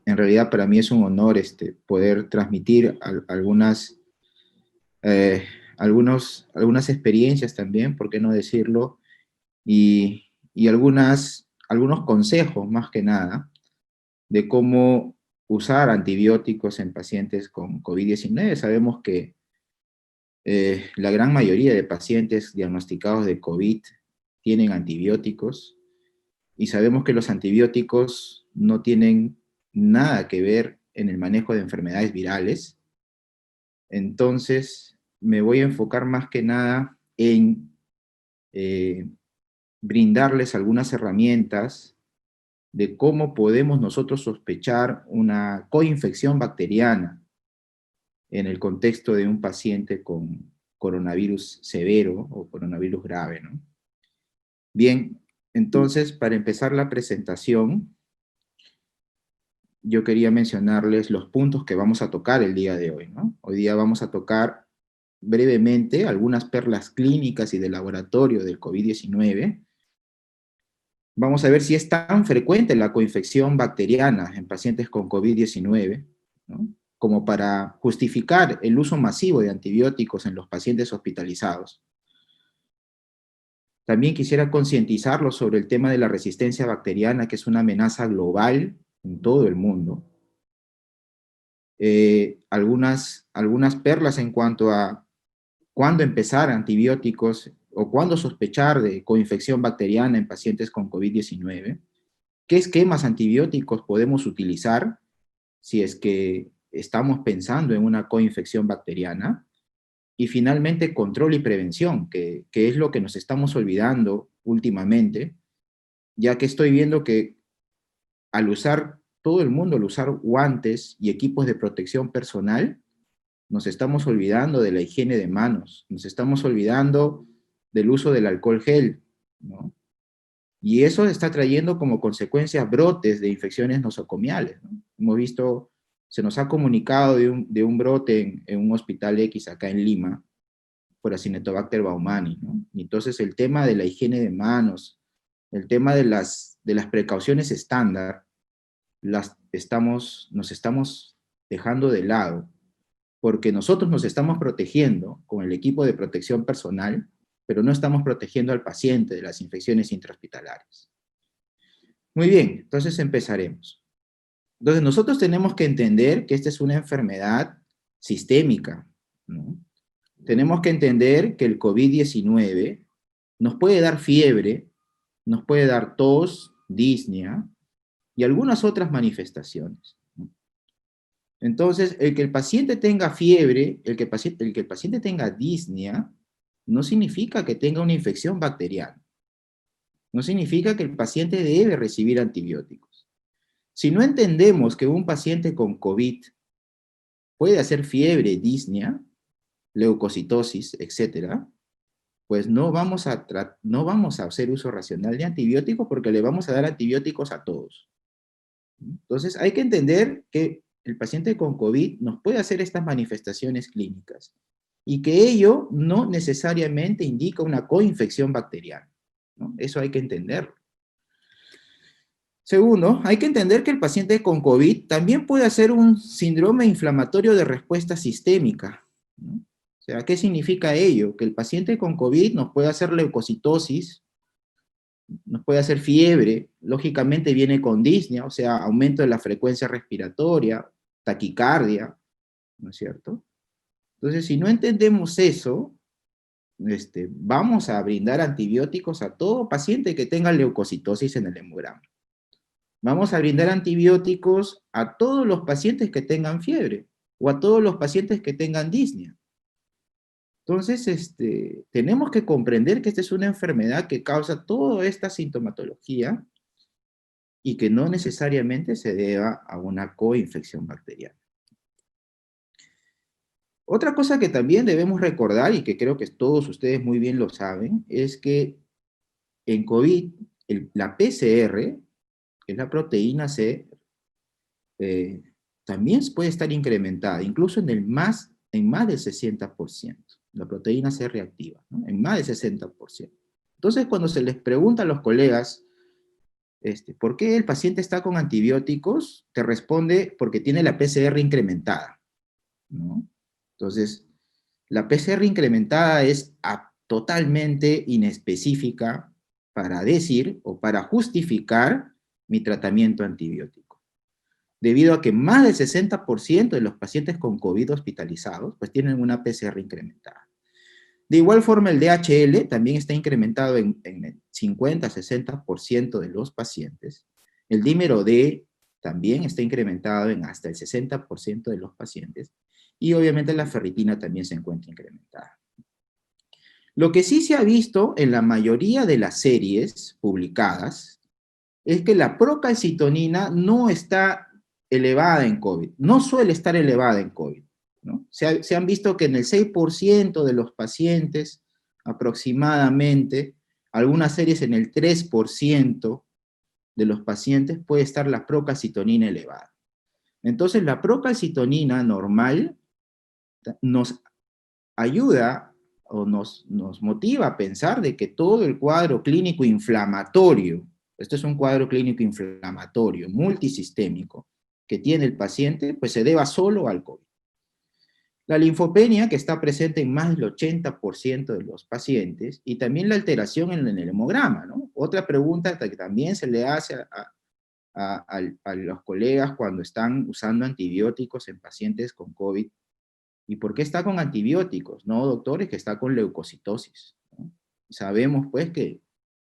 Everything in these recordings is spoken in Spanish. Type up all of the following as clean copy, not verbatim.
En realidad para mí es un honor poder transmitir eh, algunas experiencias también, ¿por qué no decirlo? Y algunos consejos más que nada de cómo usar antibióticos en pacientes con COVID-19. Sabemos que la gran mayoría de pacientes diagnosticados de COVID tienen antibióticos y sabemos que los antibióticos no tienen nada que ver en el manejo de enfermedades virales. Entonces, me voy a enfocar más que nada en eh, brindarles algunas herramientas de cómo podemos nosotros sospechar una coinfección bacteriana en el contexto de un paciente con coronavirus severo o coronavirus grave, ¿no? Bien, entonces, para empezar la presentación, yo quería mencionarles los puntos que vamos a tocar el día de hoy, ¿no? Hoy día vamos a tocar brevemente algunas perlas clínicas y de laboratorio del COVID-19. Vamos a ver si es tan frecuente la coinfección bacteriana en pacientes con COVID-19, ¿no?, como para justificar el uso masivo de antibióticos en los pacientes hospitalizados. También quisiera concientizarlos sobre el tema de la resistencia bacteriana, que es una amenaza global en todo el mundo. Algunas perlas en cuanto a cuándo empezar antibióticos o cuándo sospechar de coinfección bacteriana en pacientes con COVID-19. ¿Qué esquemas antibióticos podemos utilizar si es que estamos pensando en una coinfección bacteriana? Y finalmente, control y prevención, que es lo que nos estamos olvidando últimamente, ya que estoy viendo que al usar, todo el mundo al usar guantes y equipos de protección personal, nos estamos olvidando de la higiene de manos, nos estamos olvidando del uso del alcohol gel, ¿no? Y eso está trayendo como consecuencia brotes de infecciones nosocomiales, ¿no? Hemos visto, se nos ha comunicado de un brote en un hospital X acá en Lima, por Acinetobacter baumannii, ¿no? Y entonces el tema de la higiene de manos, el tema de las precauciones estándar, nos estamos dejando de lado, porque nosotros nos estamos protegiendo con el equipo de protección personal, pero no estamos protegiendo al paciente de las infecciones intrahospitalarias. Muy bien, entonces empezaremos. Entonces nosotros tenemos que entender que esta es una enfermedad sistémica, ¿no? Tenemos que entender que el COVID-19 nos puede dar fiebre, nos puede dar tos, disnea y algunas otras manifestaciones, ¿no? Entonces, el que el paciente tenga fiebre, el que el paciente tenga disnea, no significa que tenga una infección bacteriana. No significa que el paciente debe recibir antibióticos. Si no entendemos que un paciente con COVID puede hacer fiebre, disnea, leucocitosis, etcétera, pues no vamos a hacer uso racional de antibióticos porque le vamos a dar antibióticos a todos. Entonces, hay que entender que el paciente con COVID nos puede hacer estas manifestaciones clínicas y que ello no necesariamente indica una coinfección bacteriana, ¿no? Eso hay que entenderlo. Segundo, hay que entender que el paciente con COVID también puede hacer un síndrome inflamatorio de respuesta sistémica, ¿no? O sea, ¿qué significa ello? Que el paciente con COVID nos puede hacer leucocitosis, nos puede hacer fiebre, lógicamente viene con disnea, o sea, aumento de la frecuencia respiratoria, taquicardia, ¿no es cierto? Entonces, si no entendemos eso, vamos a brindar antibióticos a todo paciente que tenga leucocitosis en el hemograma. Vamos a brindar antibióticos a todos los pacientes que tengan fiebre o a todos los pacientes que tengan disnea. Entonces, tenemos que comprender que esta es una enfermedad que causa toda esta sintomatología y que no necesariamente se deba a una coinfección bacteriana. Otra cosa que también debemos recordar, y que creo que todos ustedes muy bien lo saben, es que en COVID, la PCR, que es la proteína C, eh, también puede estar incrementada, incluso en más del 60%, la proteína C reactiva, ¿no? En más del 60%. Entonces, cuando se les pregunta a los colegas, ¿Por qué el paciente está con antibióticos? Te responde porque tiene la PCR incrementada, ¿no? Entonces, la PCR incrementada es totalmente inespecífica para decir o para justificar mi tratamiento antibiótico. Debido a que más del 60% de los pacientes con COVID hospitalizados pues tienen una PCR incrementada. De igual forma, el DHL también está incrementado en 50-60% de los pacientes. El dímero D también está incrementado en hasta el 60% de los pacientes. Y obviamente la ferritina también se encuentra incrementada. Lo que sí se ha visto en la mayoría de las series publicadas es que la procalcitonina no está elevada en COVID, no suele estar elevada en COVID, ¿no? Se han visto que en el 6% de los pacientes, aproximadamente, algunas series en el 3% de los pacientes puede estar la procalcitonina elevada. Entonces, la procalcitonina normal nos ayuda o nos motiva a pensar de que todo el cuadro clínico inflamatorio, este es un cuadro clínico inflamatorio multisistémico que tiene el paciente, pues se deba solo al COVID. La linfopenia, que está presente en más del 80% de los pacientes, y también la alteración en el hemograma, ¿no? Otra pregunta que también se le hace a los colegas cuando están usando antibióticos en pacientes con COVID. ¿Y por qué está con antibióticos? No, doctores, que está con leucocitosis, ¿no? Sabemos, pues, que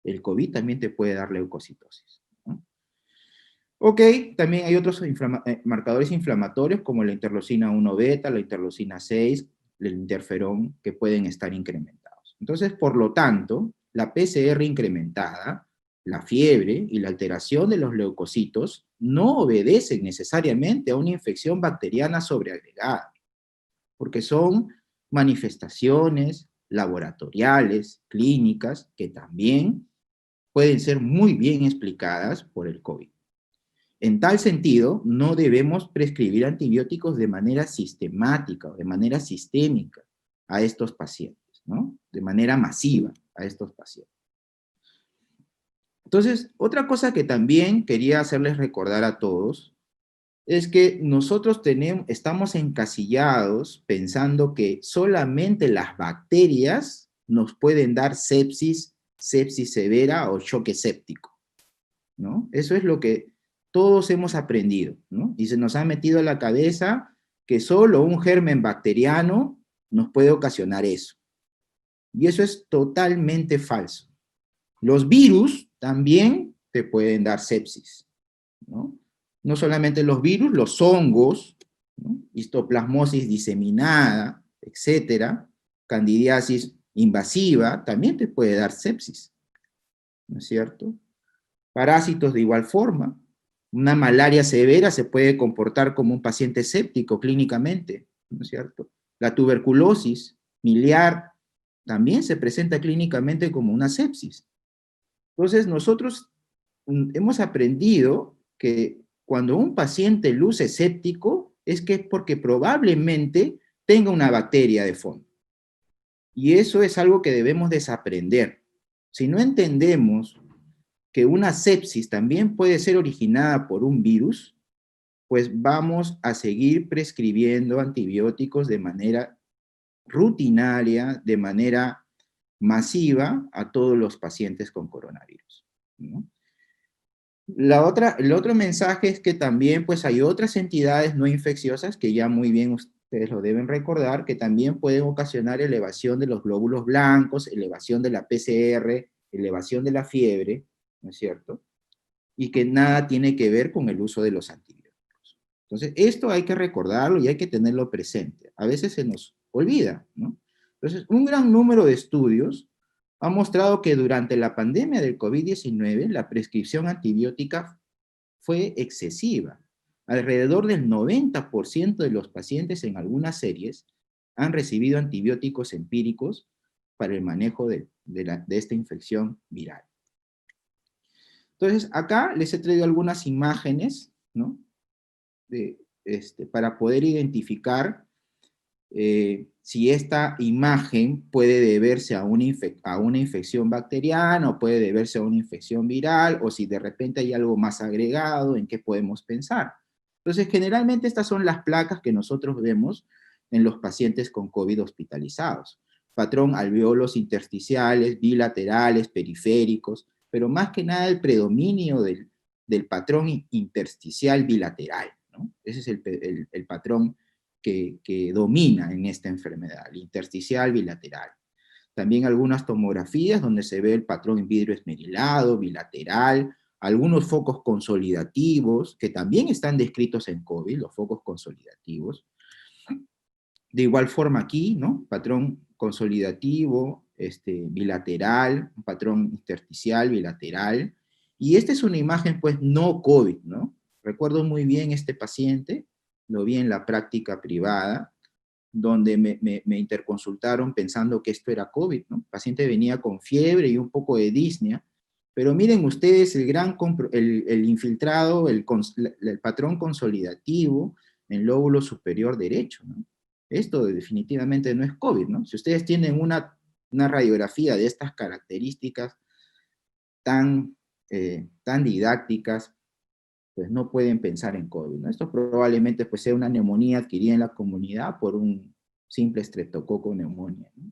el COVID también te puede dar leucocitosis, ¿no? Ok, también hay otros marcadores inflamatorios como la interleucina 1 beta, la interleucina 6, el interferón, que pueden estar incrementados. Entonces, por lo tanto, la PCR incrementada, la fiebre y la alteración de los leucocitos no obedecen necesariamente a una infección bacteriana sobreagregada, porque son manifestaciones laboratoriales, clínicas, que también pueden ser muy bien explicadas por el COVID. En tal sentido, no debemos prescribir antibióticos de manera sistemática o de manera sistémica a estos pacientes, ¿no? De manera masiva a estos pacientes. Entonces, otra cosa que también quería hacerles recordar a todos es que nosotros estamos encasillados pensando que solamente las bacterias nos pueden dar sepsis, sepsis severa o choque séptico, ¿no? Eso es lo que todos hemos aprendido, ¿no? Y se nos ha metido a la cabeza que solo un germen bacteriano nos puede ocasionar eso. Y eso es totalmente falso. Los virus también te pueden dar sepsis, ¿no? No solamente los virus, los hongos, ¿no? Histoplasmosis diseminada, etcétera, candidiasis invasiva, también te puede dar sepsis, ¿no es cierto? Parásitos de igual forma. Una malaria severa se puede comportar como un paciente séptico clínicamente, ¿no es cierto? La tuberculosis miliar también se presenta clínicamente como una sepsis. Entonces, nosotros hemos aprendido que cuando un paciente luce séptico es que es porque probablemente tenga una bacteria de fondo. Y eso es algo que debemos desaprender. Si no entendemos que una sepsis también puede ser originada por un virus, pues vamos a seguir prescribiendo antibióticos de manera rutinaria, de manera masiva a todos los pacientes con coronavirus, ¿no? El otro mensaje es que también pues hay otras entidades no infecciosas que ya muy bien ustedes lo deben recordar, que también pueden ocasionar elevación de los glóbulos blancos, elevación de la PCR, elevación de la fiebre, ¿no es cierto? Y que nada tiene que ver con el uso de los antibióticos. Entonces, esto hay que recordarlo y hay que tenerlo presente. A veces se nos olvida, ¿no? Entonces, un gran número de estudios ha mostrado que durante la pandemia del COVID-19 la prescripción antibiótica fue excesiva. Alrededor del 90% de los pacientes en algunas series han recibido antibióticos empíricos para el manejo de esta infección viral. Entonces, acá les he traído algunas imágenes, ¿no? Para poder identificar si esta imagen puede deberse a una infección bacteriana o puede deberse a una infección viral, o si de repente hay algo más agregado, en qué podemos pensar. Entonces, generalmente estas son las placas que nosotros vemos en los pacientes con COVID hospitalizados. Patrón alveolos intersticiales, bilaterales, periféricos, pero más que nada el predominio del patrón intersticial bilateral, ¿no? Ese es el patrón que domina en esta enfermedad, el intersticial bilateral. También algunas tomografías donde se ve el patrón en vidrio esmerilado, bilateral, algunos focos consolidativos, que también están descritos en COVID, los focos consolidativos. De igual forma aquí, ¿no? Patrón consolidativo, bilateral, un patrón intersticial, bilateral. Y esta es una imagen, pues, no COVID, ¿no? Recuerdo muy bien este paciente, lo vi en la práctica privada, donde me interconsultaron pensando que esto era COVID, ¿no? El paciente venía con fiebre y un poco de disnea, pero miren ustedes el infiltrado, el patrón consolidativo en el lóbulo superior derecho, ¿no? Esto definitivamente no es COVID, ¿no? Si ustedes tienen una radiografía de estas características tan didácticas, pues no pueden pensar en COVID, ¿no? Esto probablemente pues sea una neumonía adquirida en la comunidad por un simple estreptococo neumonía, ¿no?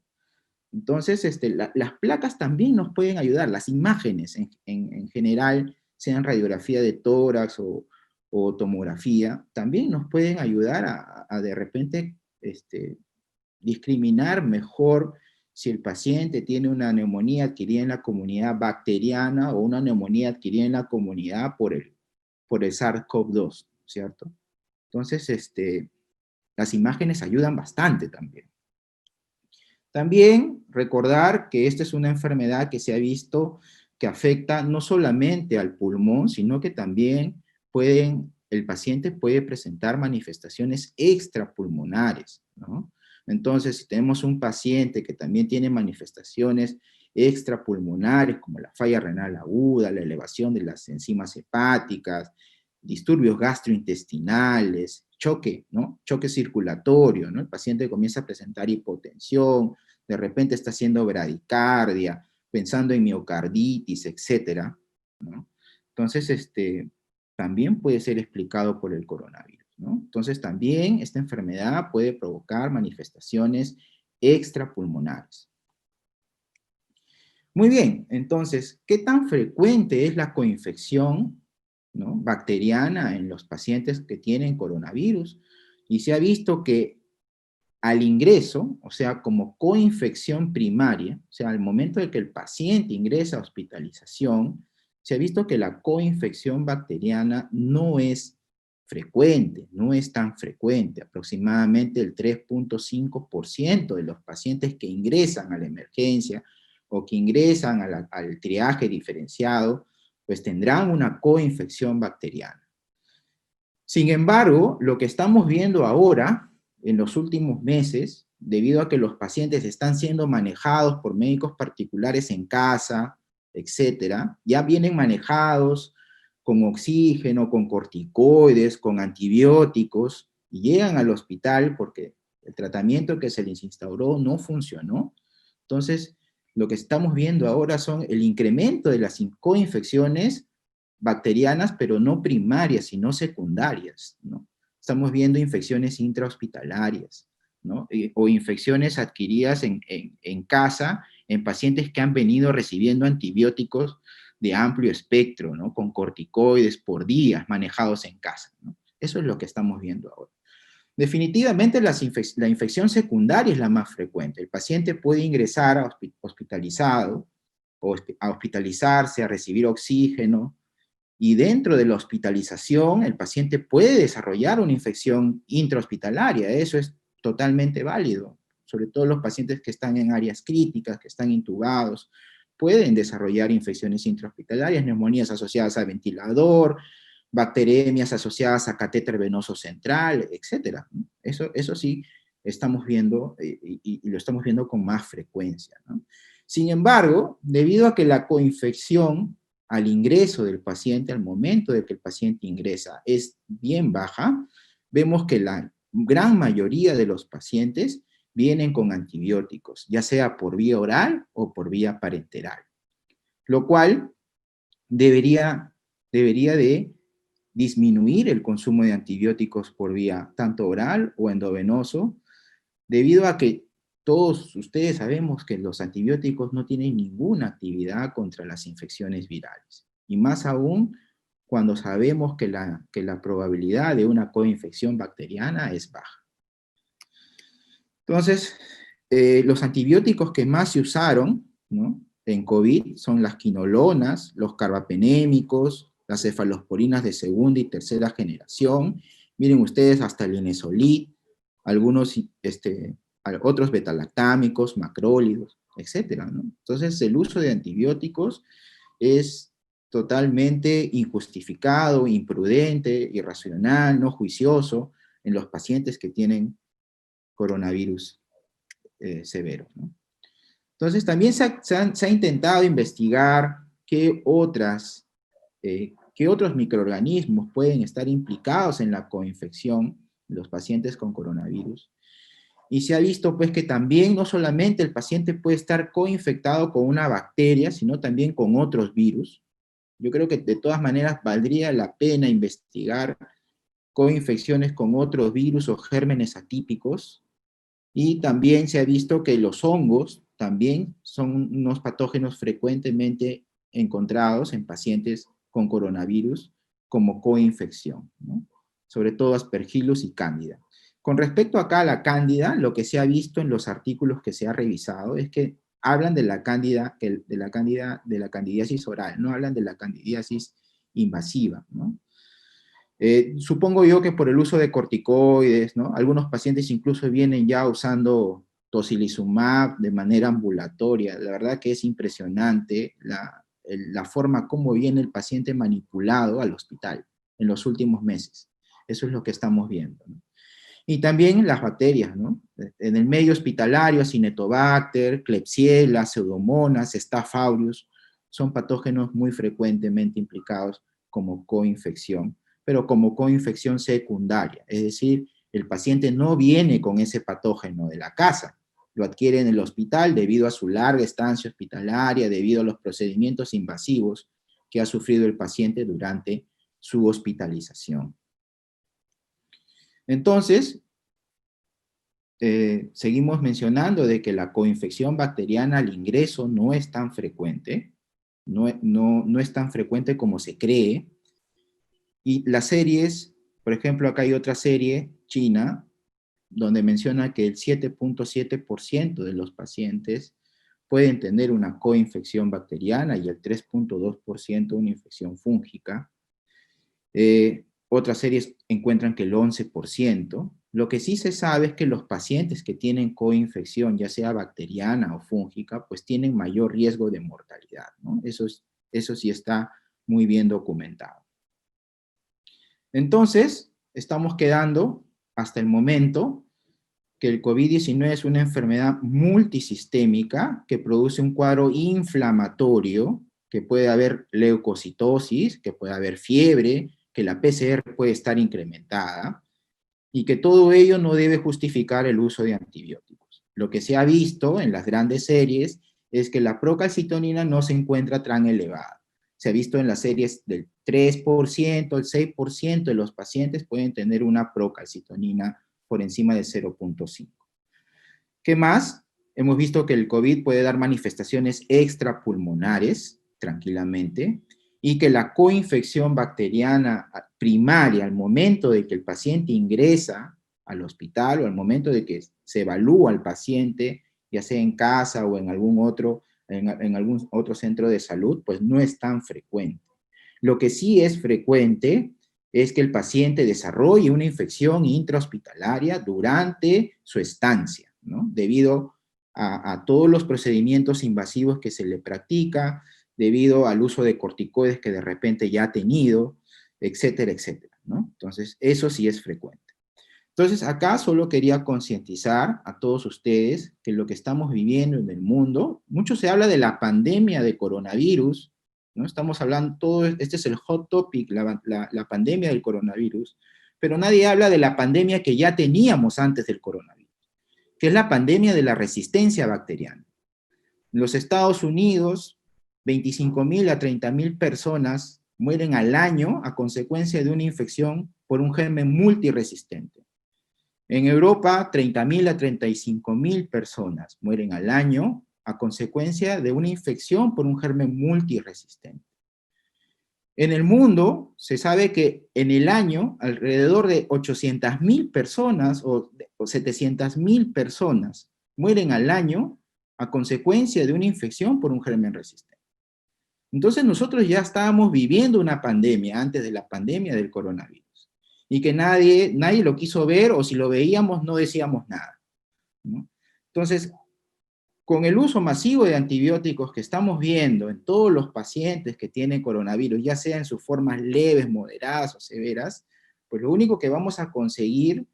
Entonces, las placas también nos pueden ayudar, las imágenes en general, sean radiografía de tórax o tomografía, también nos pueden ayudar a de repente discriminar mejor si el paciente tiene una neumonía adquirida en la comunidad bacteriana o una neumonía adquirida en la comunidad por el SARS-CoV-2, ¿cierto? Entonces, las imágenes ayudan bastante también. También recordar que esta es una enfermedad que se ha visto que afecta no solamente al pulmón, sino que también el paciente puede presentar manifestaciones extrapulmonares, ¿no? Entonces, si tenemos un paciente que también tiene manifestaciones extrapulmonares, como la falla renal aguda, la elevación de las enzimas hepáticas, disturbios gastrointestinales, choque, ¿no? Choque circulatorio, ¿no? El paciente comienza a presentar hipotensión, de repente está haciendo bradicardia, pensando en miocarditis, etcétera, ¿no? Entonces, también puede ser explicado por el coronavirus, ¿no? Entonces, también esta enfermedad puede provocar manifestaciones extrapulmonares. Muy bien, entonces, ¿qué tan frecuente es la coinfección, ¿no?, bacteriana en los pacientes que tienen coronavirus? Y se ha visto que al ingreso, o sea, como coinfección primaria, o sea, al momento de que el paciente ingresa a hospitalización, se ha visto que la coinfección bacteriana no es frecuente, no es tan frecuente. Aproximadamente el 3.5% de los pacientes que ingresan a la emergencia o que ingresan al triaje diferenciado, pues tendrán una coinfección bacteriana. Sin embargo, lo que estamos viendo ahora, en los últimos meses, debido a que los pacientes están siendo manejados por médicos particulares en casa, etcétera, ya vienen manejados con oxígeno, con corticoides, con antibióticos, y llegan al hospital porque el tratamiento que se les instauró no funcionó. Entonces, lo que estamos viendo ahora son el incremento de las coinfecciones bacterianas, pero no primarias, sino secundarias, ¿no? Estamos viendo infecciones intrahospitalarias, ¿no? O infecciones adquiridas en casa, en pacientes que han venido recibiendo antibióticos de amplio espectro, ¿no? Con corticoides por días manejados en casa, ¿no? Eso es lo que estamos viendo ahora. Definitivamente la infección secundaria es la más frecuente. El paciente puede ingresar hospitalizado, o a hospitalizarse, a recibir oxígeno, y dentro de la hospitalización el paciente puede desarrollar una infección intrahospitalaria. Eso es totalmente válido. Sobre todo los pacientes que están en áreas críticas, que están intubados, pueden desarrollar infecciones intrahospitalarias, neumonías asociadas a ventilador, bacteremias asociadas a catéter venoso central, etc. Eso sí estamos viendo, y lo estamos viendo con más frecuencia, ¿no? Sin embargo, debido a que la coinfección al ingreso del paciente, al momento de que el paciente ingresa, es bien baja, vemos que gran mayoría de los pacientes vienen con antibióticos, ya sea por vía oral o por vía parenteral, lo cual debería de disminuir el consumo de antibióticos por vía tanto oral o endovenoso, debido a que todos ustedes sabemos que los antibióticos no tienen ninguna actividad contra las infecciones virales. Y más aún cuando sabemos que la probabilidad de una coinfección bacteriana es baja. Entonces, los antibióticos que más se usaron, ¿no?, en COVID son las quinolonas, los carbapenémicos, las cefalosporinas de segunda y tercera generación. Miren ustedes, hasta el linezolid, algunos, otros betalactámicos, macrólidos, etcétera, ¿no? Entonces, el uso de antibióticos es totalmente injustificado, imprudente, irracional, no juicioso en los pacientes que tienen coronavirus severo, ¿no? Entonces, también se ha intentado investigar qué otros microorganismos pueden estar implicados en la coinfección de los pacientes con coronavirus. Y se ha visto, pues, que también no solamente el paciente puede estar coinfectado con una bacteria, sino también con otros virus. Yo creo que de todas maneras valdría la pena investigar coinfecciones con otros virus o gérmenes atípicos. Y también se ha visto que los hongos también son unos patógenos frecuentemente encontrados en pacientes con coronavirus como coinfección, ¿no? Sobre todo Aspergillus y Cándida. Con respecto acá a la Cándida, lo que se ha visto en los artículos que se ha revisado es que hablan de la Cándida, de la candidiasis oral, no hablan de la candidiasis invasiva, ¿no? Supongo yo que por el uso de corticoides, ¿no? Algunos pacientes incluso vienen ya usando tocilizumab de manera ambulatoria. La verdad que es impresionante la forma como viene el paciente manipulado al hospital en los últimos meses. Eso es lo que estamos viendo, ¿no? Y también las bacterias, ¿no? En el medio hospitalario, Acinetobacter, Klebsiella, Pseudomonas, Staph aureus, son patógenos muy frecuentemente implicados como coinfección, pero como coinfección secundaria, es decir, el paciente no viene con ese patógeno de la casa, lo adquiere en el hospital debido a su larga estancia hospitalaria, debido a los procedimientos invasivos que ha sufrido el paciente durante su hospitalización. Entonces, seguimos mencionando de que la coinfección bacteriana al ingreso no es tan frecuente, no es tan frecuente como se cree, y las series, por ejemplo, acá hay otra serie china, donde menciona que el 7.7% de los pacientes pueden tener una coinfección bacteriana y el 3.2% una infección fúngica. Otras series encuentran que el 11%. Lo que sí se sabe es que los pacientes que tienen coinfección, ya sea bacteriana o fúngica, pues tienen mayor riesgo de mortalidad, ¿no? Eso sí está muy bien documentado. Entonces, estamos quedando hasta el momento que el COVID-19 es una enfermedad multisistémica que produce un cuadro inflamatorio, que puede haber leucocitosis, que puede haber fiebre, que la PCR puede estar incrementada, y que todo ello no debe justificar el uso de antibióticos. Lo que se ha visto en las grandes series es que la procalcitonina no se encuentra tan elevada. Se ha visto en las series del 3%, el 6% de los pacientes pueden tener una procalcitonina por encima de 0.5. ¿Qué más? Hemos visto que el COVID puede dar manifestaciones extrapulmonares, tranquilamente, y que la coinfección bacteriana primaria al momento de que el paciente ingresa al hospital o al momento de que se evalúa al paciente, ya sea en casa o en algún otro centro de salud, pues no es tan frecuente. Lo que sí es frecuente es que el paciente desarrolle una infección intrahospitalaria durante su estancia, ¿no? Debido a todos los procedimientos invasivos que se le practica, debido al uso de corticoides que de repente ya ha tenido, etcétera, etcétera, ¿no? Entonces, eso sí es frecuente. Entonces, acá solo quería concientizar a todos ustedes que lo que estamos viviendo en el mundo, mucho se habla de la pandemia de coronavirus, ¿no? Estamos hablando, este es el hot topic, la pandemia del coronavirus, pero nadie habla de la pandemia que ya teníamos antes del coronavirus, que es la pandemia de la resistencia bacteriana. En los Estados Unidos, 25.000 a 30.000 personas mueren al año a consecuencia de una infección por un germen multiresistente. En Europa, 30.000 a 35.000 personas mueren al año a consecuencia de una infección por un germen multiresistente. En el mundo, se sabe que en el año, alrededor de 800.000 personas o 700.000 personas mueren al año a consecuencia de una infección por un germen resistente. Entonces nosotros ya estábamos viviendo una pandemia antes de la pandemia del coronavirus. Y que nadie lo quiso ver, o si lo veíamos no decíamos nada, ¿no? Entonces, con el uso masivo de antibióticos que estamos viendo en todos los pacientes que tienen coronavirus, ya sea en sus formas leves, moderadas o severas, pues lo único que vamos a conseguir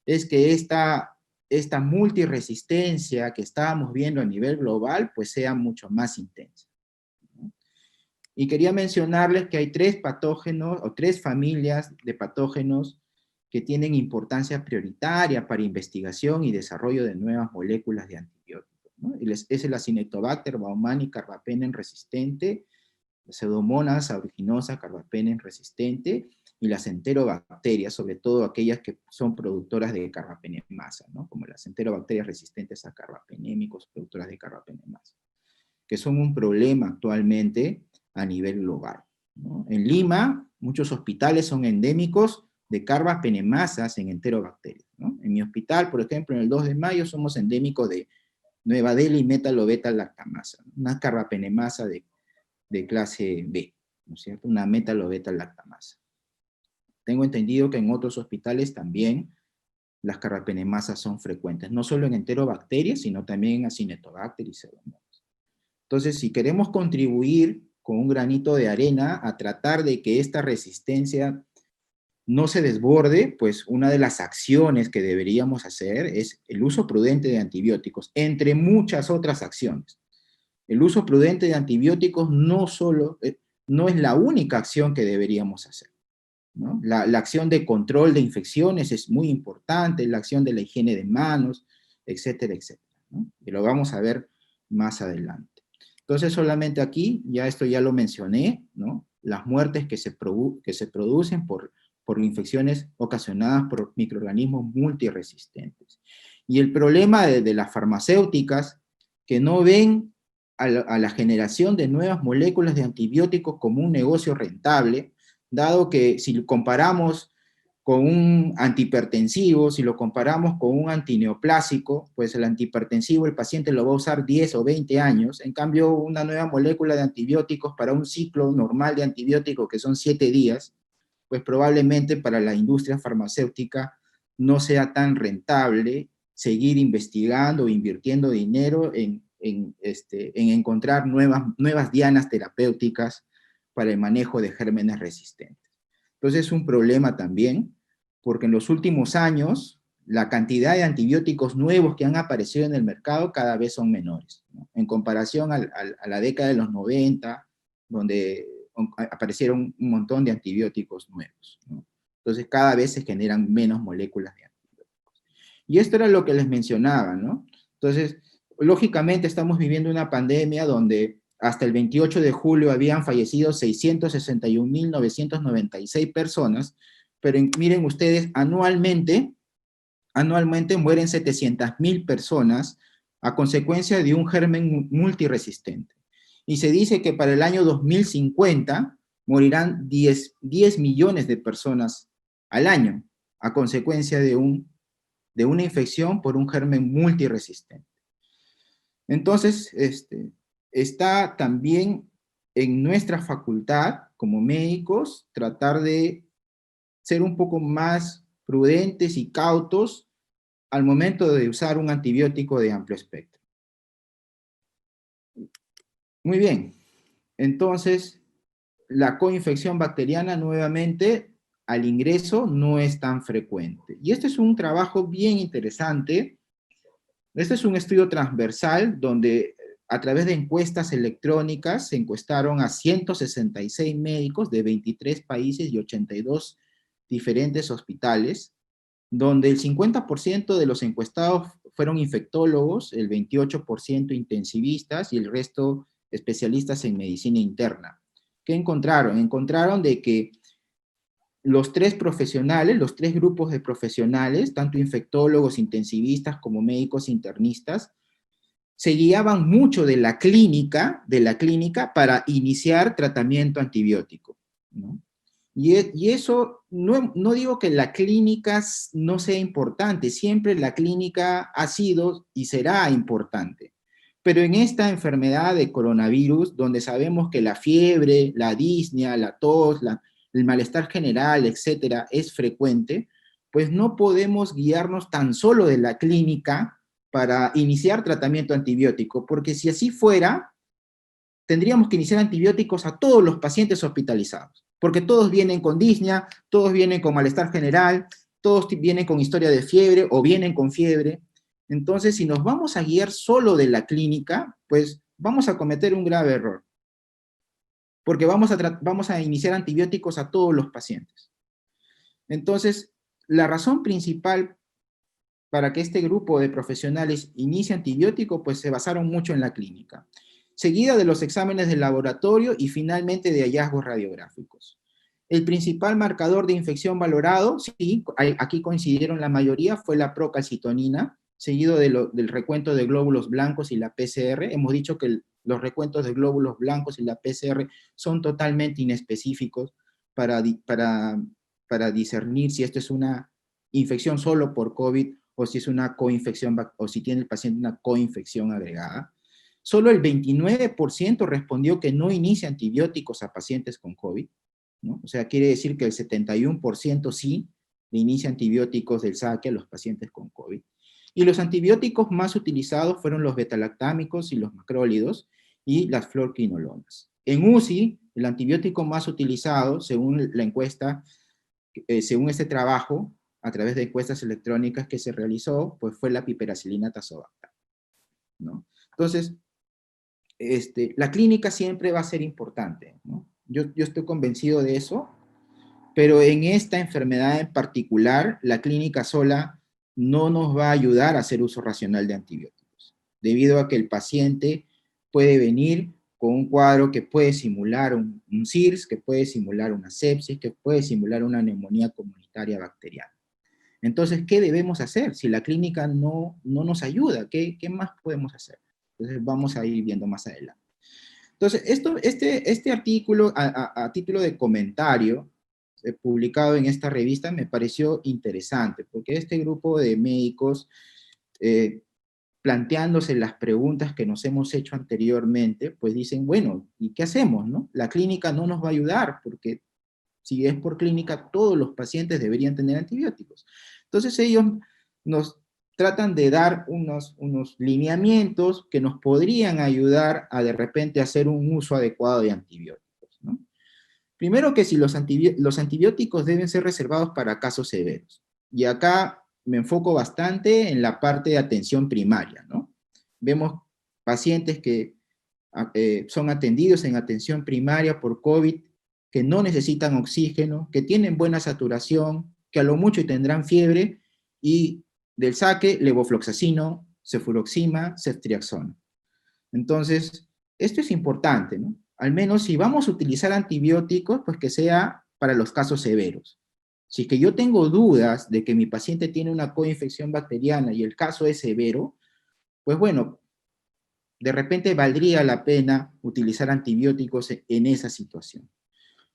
es que esta multiresistencia que estábamos viendo a nivel global, pues sea mucho más intensa, ¿no? Y quería mencionarles que hay 3 patógenos o 3 familias de patógenos que tienen importancia prioritaria para investigación y desarrollo de nuevas moléculas de antibióticos, ¿no? Es el Acinetobacter baumannii carbapenem resistente, la Pseudomonas aeruginosa carbapenem resistente, y las enterobacterias, sobre todo aquellas que son productoras de carbapenemasa, ¿no? Como las enterobacterias resistentes a carbapenémicos, productoras de carbapenemasa, que son un problema actualmente a nivel global, ¿no? En Lima, muchos hospitales son endémicos de carbapenemasas en enterobacterias, ¿no? En mi hospital, por ejemplo, en el 2 de mayo somos endémicos de Nueva Delhi metalobeta-lactamasa, una carbapenemasa de clase B, ¿no es cierto? Una metalobeta-lactamasa. Tengo entendido que en otros hospitales también las carbapenemasas son frecuentes, no solo en enterobacterias, sino también en Acinetobacter y Pseudomonas. Entonces, si queremos contribuir con un granito de arena a tratar de que esta resistencia no se desborde, pues una de las acciones que deberíamos hacer es el uso prudente de antibióticos, entre muchas otras acciones. El uso prudente de antibióticos no es la única acción que deberíamos hacer, ¿no? La acción de control de infecciones es muy importante, la acción de la higiene de manos, etcétera, etcétera, ¿no? Y lo vamos a ver más adelante. Entonces, solamente aquí, esto ya lo mencioné, ¿no? Las muertes que se producen por infecciones ocasionadas por microorganismos multiresistentes. Y el problema de las farmacéuticas, que no ven a la generación de nuevas moléculas de antibióticos como un negocio rentable, dado que si comparamos con un antihipertensivo, si lo comparamos con un antineoplásico, pues el antihipertensivo el paciente lo va a usar 10 o 20 años, en cambio una nueva molécula de antibióticos para un ciclo normal de antibióticos que son 7 días, pues probablemente para la industria farmacéutica no sea tan rentable seguir investigando o invirtiendo dinero en encontrar nuevas dianas terapéuticas para el manejo de gérmenes resistentes. Entonces es un problema también, porque en los últimos años la cantidad de antibióticos nuevos que han aparecido en el mercado cada vez son menores, ¿no? En comparación a la década de los 90, donde aparecieron un montón de antibióticos nuevos, ¿no? Entonces cada vez se generan menos moléculas de antibióticos. Y esto era lo que les mencionaba, ¿no? Entonces, lógicamente estamos viviendo una pandemia donde hasta el 28 de julio habían fallecido 661.996 personas, pero miren ustedes, anualmente mueren 700.000 personas a consecuencia de un germen multiresistente. Y se dice que para el año 2050 morirán 10 millones de personas al año a consecuencia de una infección por un germen multiresistente. Entonces, está también en nuestra facultad como médicos tratar de ser un poco más prudentes y cautos al momento de usar un antibiótico de amplio espectro. Muy bien, entonces la coinfección bacteriana nuevamente al ingreso no es tan frecuente. Y este es un trabajo bien interesante. Este es un estudio transversal donde a través de encuestas electrónicas se encuestaron a 166 médicos de 23 países y 82 diferentes hospitales, donde el 50% de los encuestados fueron infectólogos, el 28% intensivistas y el resto especialistas en medicina interna. ¿Qué encontraron? Encontraron de que los tres profesionales, los tres grupos de profesionales, tanto infectólogos, intensivistas como médicos internistas, se guiaban mucho de la clínica para iniciar tratamiento antibiótico, ¿no? Y eso, no digo que la clínica no sea importante, siempre la clínica ha sido y será importante. Pero en esta enfermedad de coronavirus, donde sabemos que la fiebre, la disnea, la tos, el malestar general, etcétera, es frecuente, pues no podemos guiarnos tan solo de la clínica para iniciar tratamiento antibiótico, porque si así fuera, tendríamos que iniciar antibióticos a todos los pacientes hospitalizados, porque todos vienen con disnea, todos vienen con malestar general, todos vienen con historia de fiebre o vienen con fiebre. Entonces, si nos vamos a guiar solo de la clínica, pues vamos a cometer un grave error, porque vamos a iniciar antibióticos a todos los pacientes. Entonces, la razón principal para que este grupo de profesionales inicie antibiótico, pues se basaron mucho en la clínica, seguida de los exámenes de laboratorio y finalmente de hallazgos radiográficos. El principal marcador de infección valorado, sí, aquí coincidieron la mayoría, fue la procalcitonina, seguido del recuento de glóbulos blancos y la PCR. Hemos dicho que los recuentos de glóbulos blancos y la PCR son totalmente inespecíficos para discernir si esto es una infección solo por COVID o si es una coinfección, o si tiene el paciente una coinfección agregada. Solo el 29% respondió que no inicia antibióticos a pacientes con COVID, ¿no? O sea, quiere decir que el 71% sí le inicia antibióticos del saque a los pacientes con COVID. Y los antibióticos más utilizados fueron los betalactámicos y los macrólidos y las fluoroquinolonas. En UCI, el antibiótico más utilizado, según la encuesta, según este trabajo, a través de encuestas electrónicas que se realizó, pues fue la piperacilina tazobactam, ¿no? Entonces, la clínica siempre va a ser importante, ¿no? Yo estoy convencido de eso, pero en esta enfermedad en particular, la clínica sola no nos va a ayudar a hacer uso racional de antibióticos, debido a que el paciente puede venir con un cuadro que puede simular un SIRS, que puede simular una sepsis, que puede simular una neumonía comunitaria bacteriana. Entonces, ¿qué debemos hacer? Si la clínica no nos ayuda, ¿qué más podemos hacer? Entonces, vamos a ir viendo más adelante. Entonces, este artículo, a título de comentario, publicado en esta revista, me pareció interesante, porque este grupo de médicos, planteándose las preguntas que nos hemos hecho anteriormente, pues dicen, bueno, ¿y qué hacemos, no? La clínica no nos va a ayudar, porque si es por clínica, todos los pacientes deberían tener antibióticos. Entonces ellos nos tratan de dar unos lineamientos que nos podrían ayudar a de repente hacer un uso adecuado de antibióticos, ¿no? Primero que si los antibióticos deben ser reservados para casos severos. Y acá me enfoco bastante en la parte de atención primaria, ¿no? Vemos pacientes que son atendidos en atención primaria por COVID, que no necesitan oxígeno, que tienen buena saturación, que a lo mucho tendrán fiebre, y del saque, levofloxacino, cefuroxima, ceftriaxona. Entonces, esto es importante, ¿no? Al menos si vamos a utilizar antibióticos, pues que sea para los casos severos. Si es que yo tengo dudas de que mi paciente tiene una coinfección bacteriana y el caso es severo, pues bueno, de repente valdría la pena utilizar antibióticos en esa situación.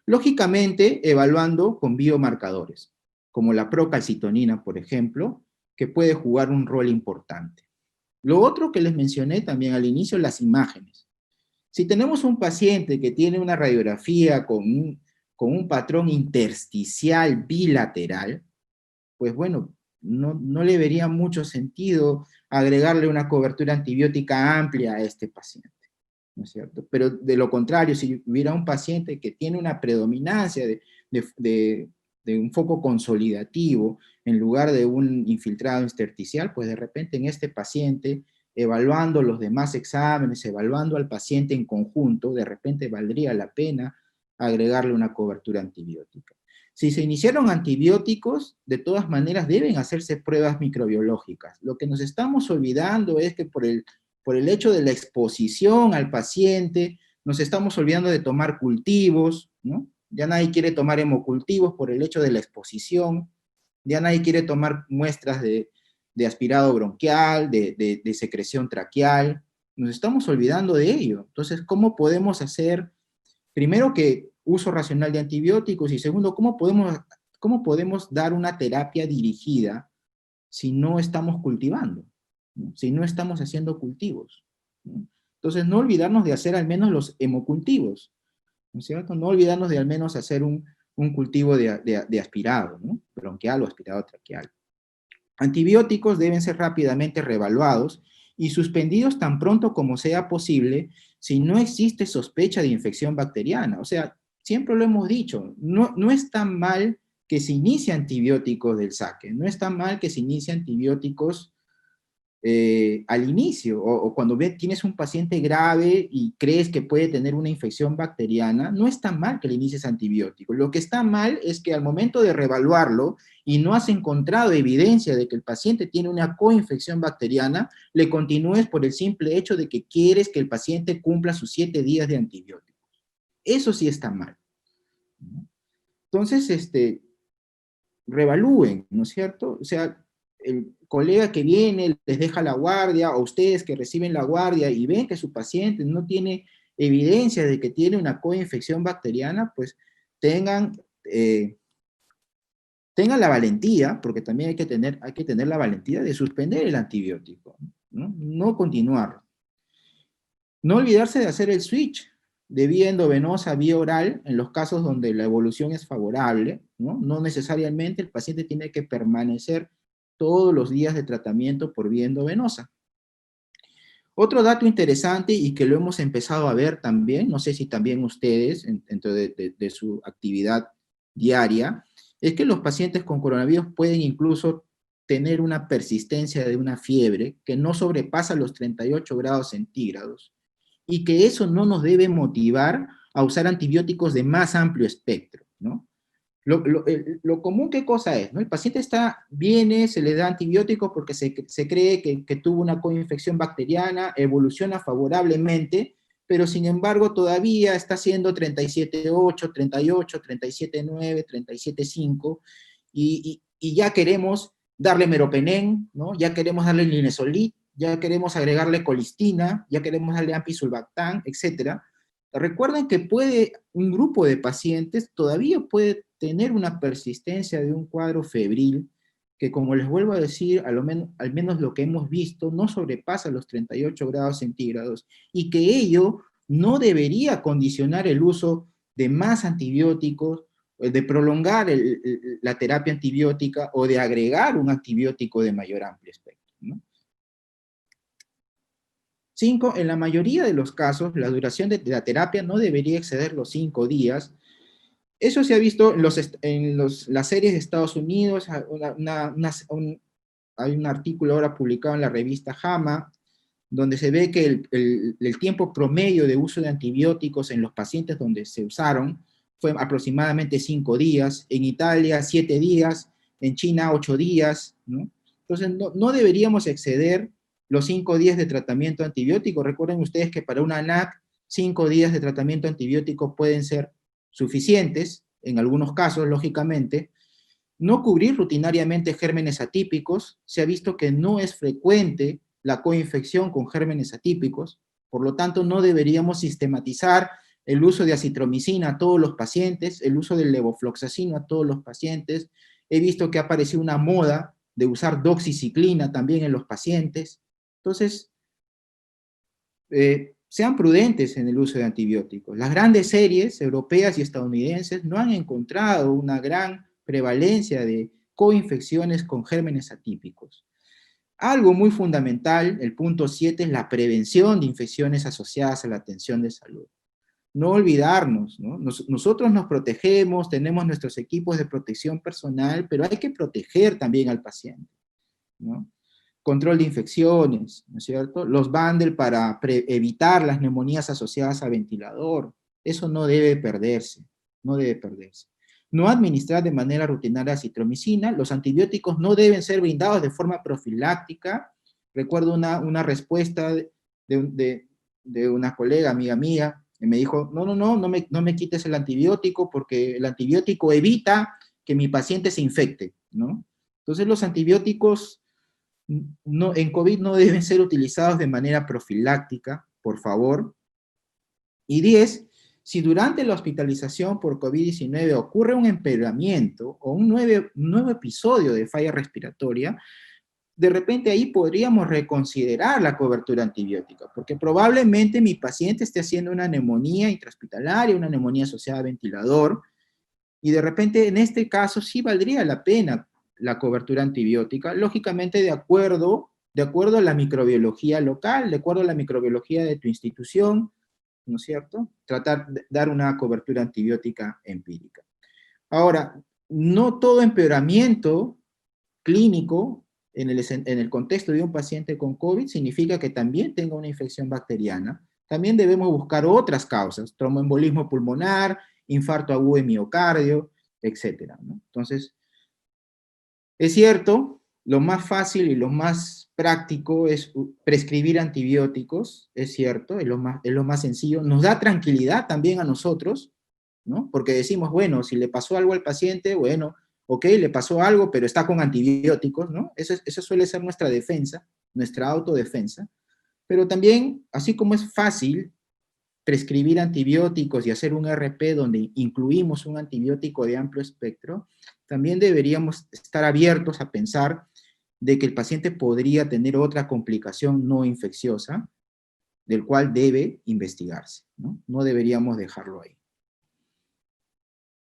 Lógicamente, evaluando con biomarcadores, como la procalcitonina, por ejemplo, que puede jugar un rol importante. Lo otro que les mencioné también al inicio, las imágenes. Si tenemos un paciente que tiene una radiografía con un patrón intersticial bilateral, pues bueno, no le vería mucho sentido agregarle una cobertura antibiótica amplia a este paciente, ¿no es cierto? Pero de lo contrario, si hubiera un paciente que tiene una predominancia de un foco consolidativo en lugar de un infiltrado intersticial, pues de repente en este paciente, evaluando los demás exámenes, evaluando al paciente en conjunto, de repente valdría la pena agregarle una cobertura antibiótica. Si se iniciaron antibióticos, de todas maneras deben hacerse pruebas microbiológicas. Lo que nos estamos olvidando es que por el hecho de la exposición al paciente, nos estamos olvidando de tomar cultivos, ¿no? Ya nadie quiere tomar hemocultivos por el hecho de la exposición, ya nadie quiere tomar muestras de aspirado bronquial, de secreción traqueal, nos estamos olvidando de ello. Entonces, ¿cómo podemos hacer, primero que uso racional de antibióticos, y segundo, cómo podemos dar una terapia dirigida si no estamos cultivando, ¿no? Si no estamos haciendo cultivos, ¿no? Entonces, no olvidarnos de hacer al menos los hemocultivos, ¿no es cierto? No olvidarnos de al menos hacer un cultivo de aspirado, ¿no? Bronquial o aspirado traqueal. Antibióticos deben ser rápidamente reevaluados y suspendidos tan pronto como sea posible si no existe sospecha de infección bacteriana. O sea, siempre lo hemos dicho, no es tan mal que se inicie antibióticos del saque, no es tan mal que se inicie antibióticos al inicio, o cuando tienes un paciente grave y crees que puede tener una infección bacteriana, no está mal que le inicies antibióticos. Lo que está mal es que al momento de reevaluarlo y no has encontrado evidencia de que el paciente tiene una coinfección bacteriana, le continúes por el simple hecho de que quieres que el paciente cumpla sus 7 días de antibióticos. Eso sí está mal. Entonces, reevalúen, ¿no es cierto? O sea, el colega que viene les deja la guardia, o ustedes que reciben la guardia y ven que su paciente no tiene evidencia de que tiene una coinfección bacteriana, pues tengan, tengan la valentía, porque también hay que tener la valentía de suspender el antibiótico, ¿no? No continuarlo. No olvidarse de hacer el switch de vía endovenosa a vía oral en los casos donde la evolución es favorable, ¿no? No necesariamente el paciente tiene que permanecer todos los días de tratamiento por vía endovenosa. Otro dato interesante y que lo hemos empezado a ver también, no sé si también ustedes, dentro de su actividad diaria, es que los pacientes con coronavirus pueden incluso tener una persistencia de una fiebre que no sobrepasa los 38 grados centígrados, y que eso no nos debe motivar a usar antibióticos de más amplio espectro, ¿no? Lo común, ¿qué cosa es? ¿No? El paciente viene, se le da antibióticos porque se cree que tuvo una coinfección bacteriana, evoluciona favorablemente, pero sin embargo todavía está haciendo 37.8, 38, 37.9, 37.5, y ya queremos darle meropenem, ¿no? Ya queremos darle linezolid, ya queremos agregarle colistina, ya queremos darle ampicsulbactam, etc. Recuerden que un grupo de pacientes todavía puede tener una persistencia de un cuadro febril que, como les vuelvo a decir, al menos lo que hemos visto, no sobrepasa los 38 grados centígrados, y que ello no debería condicionar el uso de más antibióticos, de prolongar la terapia antibiótica o de agregar un antibiótico de mayor amplio espectro, ¿no? 5, en la mayoría de los casos, la duración de la terapia no debería exceder los 5 días. Eso se ha visto las series de Estados Unidos. Hay un artículo ahora publicado en la revista JAMA, donde se ve que el tiempo promedio de uso de antibióticos en los pacientes donde se usaron fue aproximadamente 5 días, en Italia 7 días, en China 8 días, ¿no? Entonces no deberíamos exceder los 5 días de tratamiento antibiótico. Recuerden ustedes que para una ANAC 5 días de tratamiento antibiótico pueden ser suficientes, en algunos casos, lógicamente. No cubrir rutinariamente gérmenes atípicos. Se ha visto que no es frecuente la coinfección con gérmenes atípicos, por lo tanto no deberíamos sistematizar el uso de acitromicina a todos los pacientes, el uso del levofloxacino a todos los pacientes. He visto que ha aparecido una moda de usar doxiciclina también en los pacientes. Entonces, sean prudentes en el uso de antibióticos. Las grandes series europeas y estadounidenses no han encontrado una gran prevalencia de coinfecciones con gérmenes atípicos. Algo muy fundamental, el punto 7, es la prevención de infecciones asociadas a la atención de salud. No olvidarnos, ¿no? Nosotros nos protegemos, tenemos nuestros equipos de protección personal, pero hay que proteger también al paciente, ¿no? Control de infecciones, ¿no es cierto? Los bundle para evitar las neumonías asociadas a ventilador. Eso no debe perderse, no debe perderse. No administrar de manera rutinaria citromicina. Los antibióticos no deben ser brindados de forma profiláctica. Recuerdo una respuesta de una colega, amiga mía, que me dijo, no me quites el antibiótico porque el antibiótico evita que mi paciente se infecte, ¿no? Entonces los antibióticos no, en COVID no deben ser utilizados de manera profiláctica, por favor. Y 10, si durante la hospitalización por COVID-19 ocurre un empeoramiento o un nuevo episodio de falla respiratoria, de repente ahí podríamos reconsiderar la cobertura antibiótica, porque probablemente mi paciente esté haciendo una neumonía intrahospitalaria, una neumonía asociada a ventilador, y de repente en este caso sí valdría la pena la cobertura antibiótica, lógicamente de acuerdo a la microbiología local, de acuerdo a la microbiología de tu institución, ¿no es cierto? Tratar de dar una cobertura antibiótica empírica. Ahora, no todo empeoramiento clínico en el contexto de un paciente con COVID significa que también tenga una infección bacteriana. También debemos buscar otras causas, tromboembolismo pulmonar, infarto agudo de miocardio, etcétera, ¿no? Entonces, es cierto, lo más fácil y lo más práctico es prescribir antibióticos, es cierto, es lo más sencillo, nos da tranquilidad también a nosotros, ¿no? Porque decimos, bueno, si le pasó algo al paciente, bueno, ok, le pasó algo, pero está con antibióticos, ¿no? Eso suele ser nuestra defensa, nuestra autodefensa, pero también, así como es fácil prescribir antibióticos y hacer un RP donde incluimos un antibiótico de amplio espectro, también deberíamos estar abiertos a pensar de que el paciente podría tener otra complicación no infecciosa, del cual debe investigarse, ¿no? No deberíamos dejarlo ahí.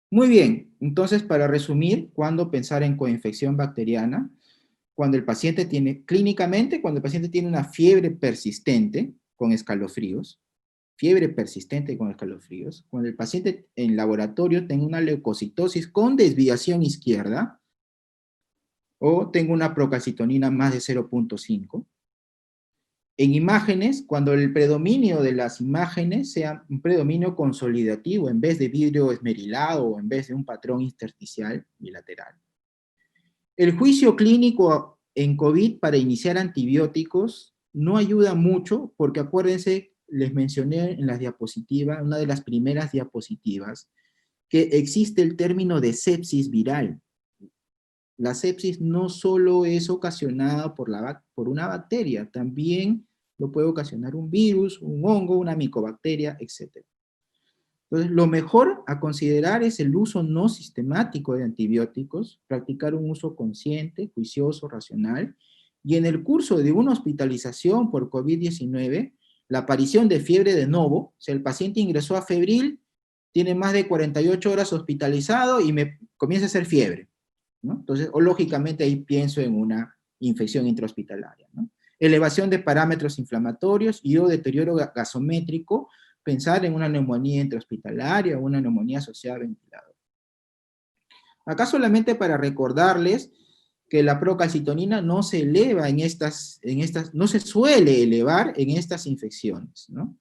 Muy bien, entonces para resumir, ¿cuándo pensar en coinfección bacteriana? Cuando el paciente tiene, clínicamente, cuando el paciente tiene una fiebre persistente con escalofríos, cuando el paciente en laboratorio tenga una leucocitosis con desviación izquierda, o tenga una procalcitonina más de 0.5. En imágenes, cuando el predominio de las imágenes sea un predominio consolidativo en vez de vidrio esmerilado o en vez de un patrón intersticial bilateral. El juicio clínico en COVID para iniciar antibióticos no ayuda mucho porque acuérdense, les mencioné en las diapositivas, una de las primeras diapositivas, que existe el término de sepsis viral. La sepsis no solo es ocasionada por una bacteria, también lo puede ocasionar un virus, un hongo, una micobacteria, etc. Entonces, lo mejor a considerar es el uso no sistemático de antibióticos, practicar un uso consciente, juicioso, racional, y en el curso de una hospitalización por COVID-19, la aparición de fiebre de novo, o sea, el paciente ingresó a febril, tiene más de 48 horas hospitalizado y me comienza a hacer fiebre, ¿no? Entonces, o lógicamente ahí pienso en una infección intrahospitalaria, ¿no? Elevación de parámetros inflamatorios y o deterioro gasométrico, pensar en una neumonía intrahospitalaria o una neumonía asociada a ventilador. Acá solamente para recordarles que la procalcitonina no se eleva no se suele elevar en estas infecciones, ¿no?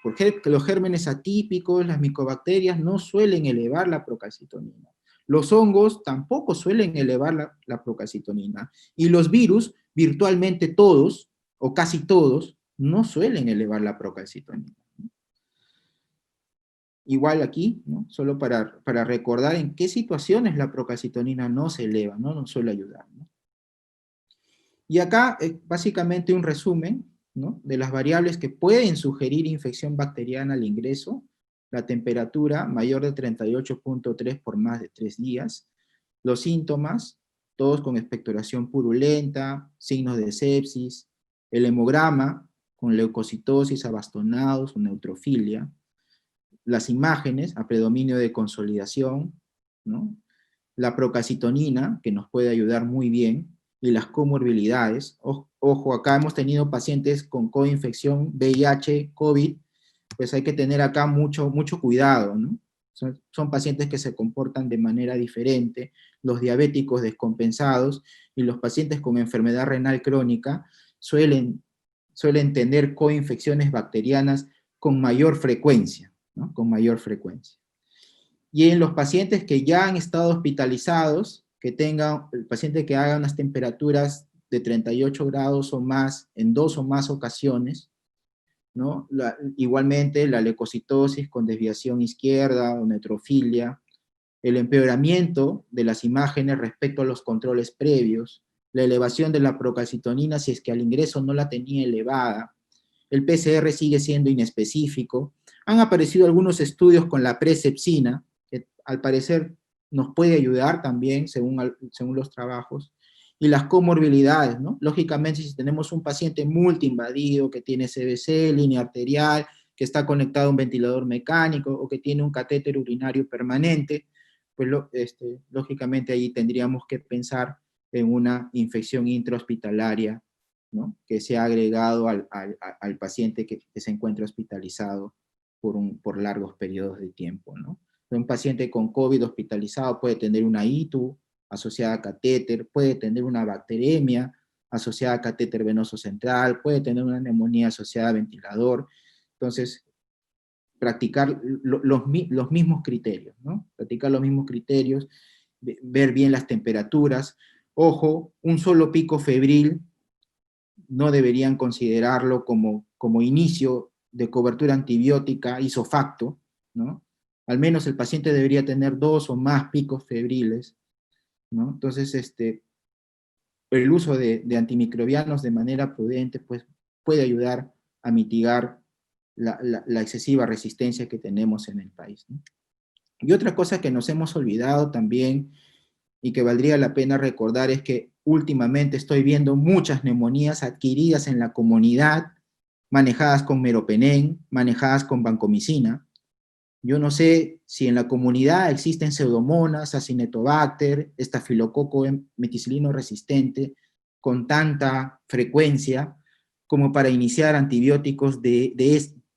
Porque los gérmenes atípicos, las micobacterias no suelen elevar la procalcitonina. Los hongos tampoco suelen elevar la procalcitonina. Y los virus, virtualmente todos, o casi todos, no suelen elevar la procalcitonina. Igual aquí, ¿no? Solo para recordar en qué situaciones la procalcitonina no se eleva, no nos suele ayudar, ¿no? Y acá, básicamente un resumen, ¿no?, de las variables que pueden sugerir infección bacteriana al ingreso: la temperatura mayor de 38.3 por más de 3 días, los síntomas, todos con expectoración purulenta, signos de sepsis, el hemograma con leucocitosis, abastonados o neutrofilia, las imágenes a predominio de consolidación, ¿no?, la procalcitonina, que nos puede ayudar muy bien, y las comorbilidades. Ojo, acá hemos tenido pacientes con coinfección, VIH, COVID, pues hay que tener acá mucho cuidado, ¿no? Son pacientes que se comportan de manera diferente, los diabéticos descompensados y los pacientes con enfermedad renal crónica suelen tener coinfecciones bacterianas con mayor frecuencia, ¿no? Con mayor frecuencia. Y en los pacientes que ya han estado hospitalizados, que tengan, el paciente que haga unas temperaturas de 38 grados o más en 2 o más ocasiones, ¿no? Igualmente la leucocitosis con desviación izquierda o neutrofilia, el empeoramiento de las imágenes respecto a los controles previos, la elevación de la procalcitonina si es que al ingreso no la tenía elevada, el PCR sigue siendo inespecífico, han aparecido algunos estudios con la presepsina, que al parecer nos puede ayudar también según los trabajos, y las comorbilidades, ¿no? Lógicamente, si tenemos un paciente multiinvadido que tiene CBC, línea arterial, que está conectado a un ventilador mecánico o que tiene un catéter urinario permanente, pues lógicamente ahí tendríamos que pensar en una infección intrahospitalaria, ¿no? Que se ha agregado al paciente que se encuentra hospitalizado por largos periodos de tiempo, ¿no? Un paciente con COVID hospitalizado puede tener una ITU asociada a catéter, puede tener una bacteremia asociada a catéter venoso central, puede tener una neumonía asociada a ventilador. Entonces, practicar los mismos criterios, ¿no? Practicar los mismos criterios, ver bien las temperaturas. Ojo, un solo pico febril no deberían considerarlo como inicio de cobertura antibiótica isofacto, ¿no? Al menos el paciente debería tener 2 o más picos febriles, ¿no? Entonces, el uso de antimicrobianos de manera prudente, pues, puede ayudar a mitigar la excesiva resistencia que tenemos en el país, ¿no? Y otra cosa que nos hemos olvidado también y que valdría la pena recordar es que últimamente estoy viendo muchas neumonías adquiridas en la comunidad, manejadas con meropenem, manejadas con vancomicina. Yo no sé si en la comunidad existen pseudomonas, acinetobacter, estafilococo meticilino resistente, con tanta frecuencia como para iniciar antibióticos de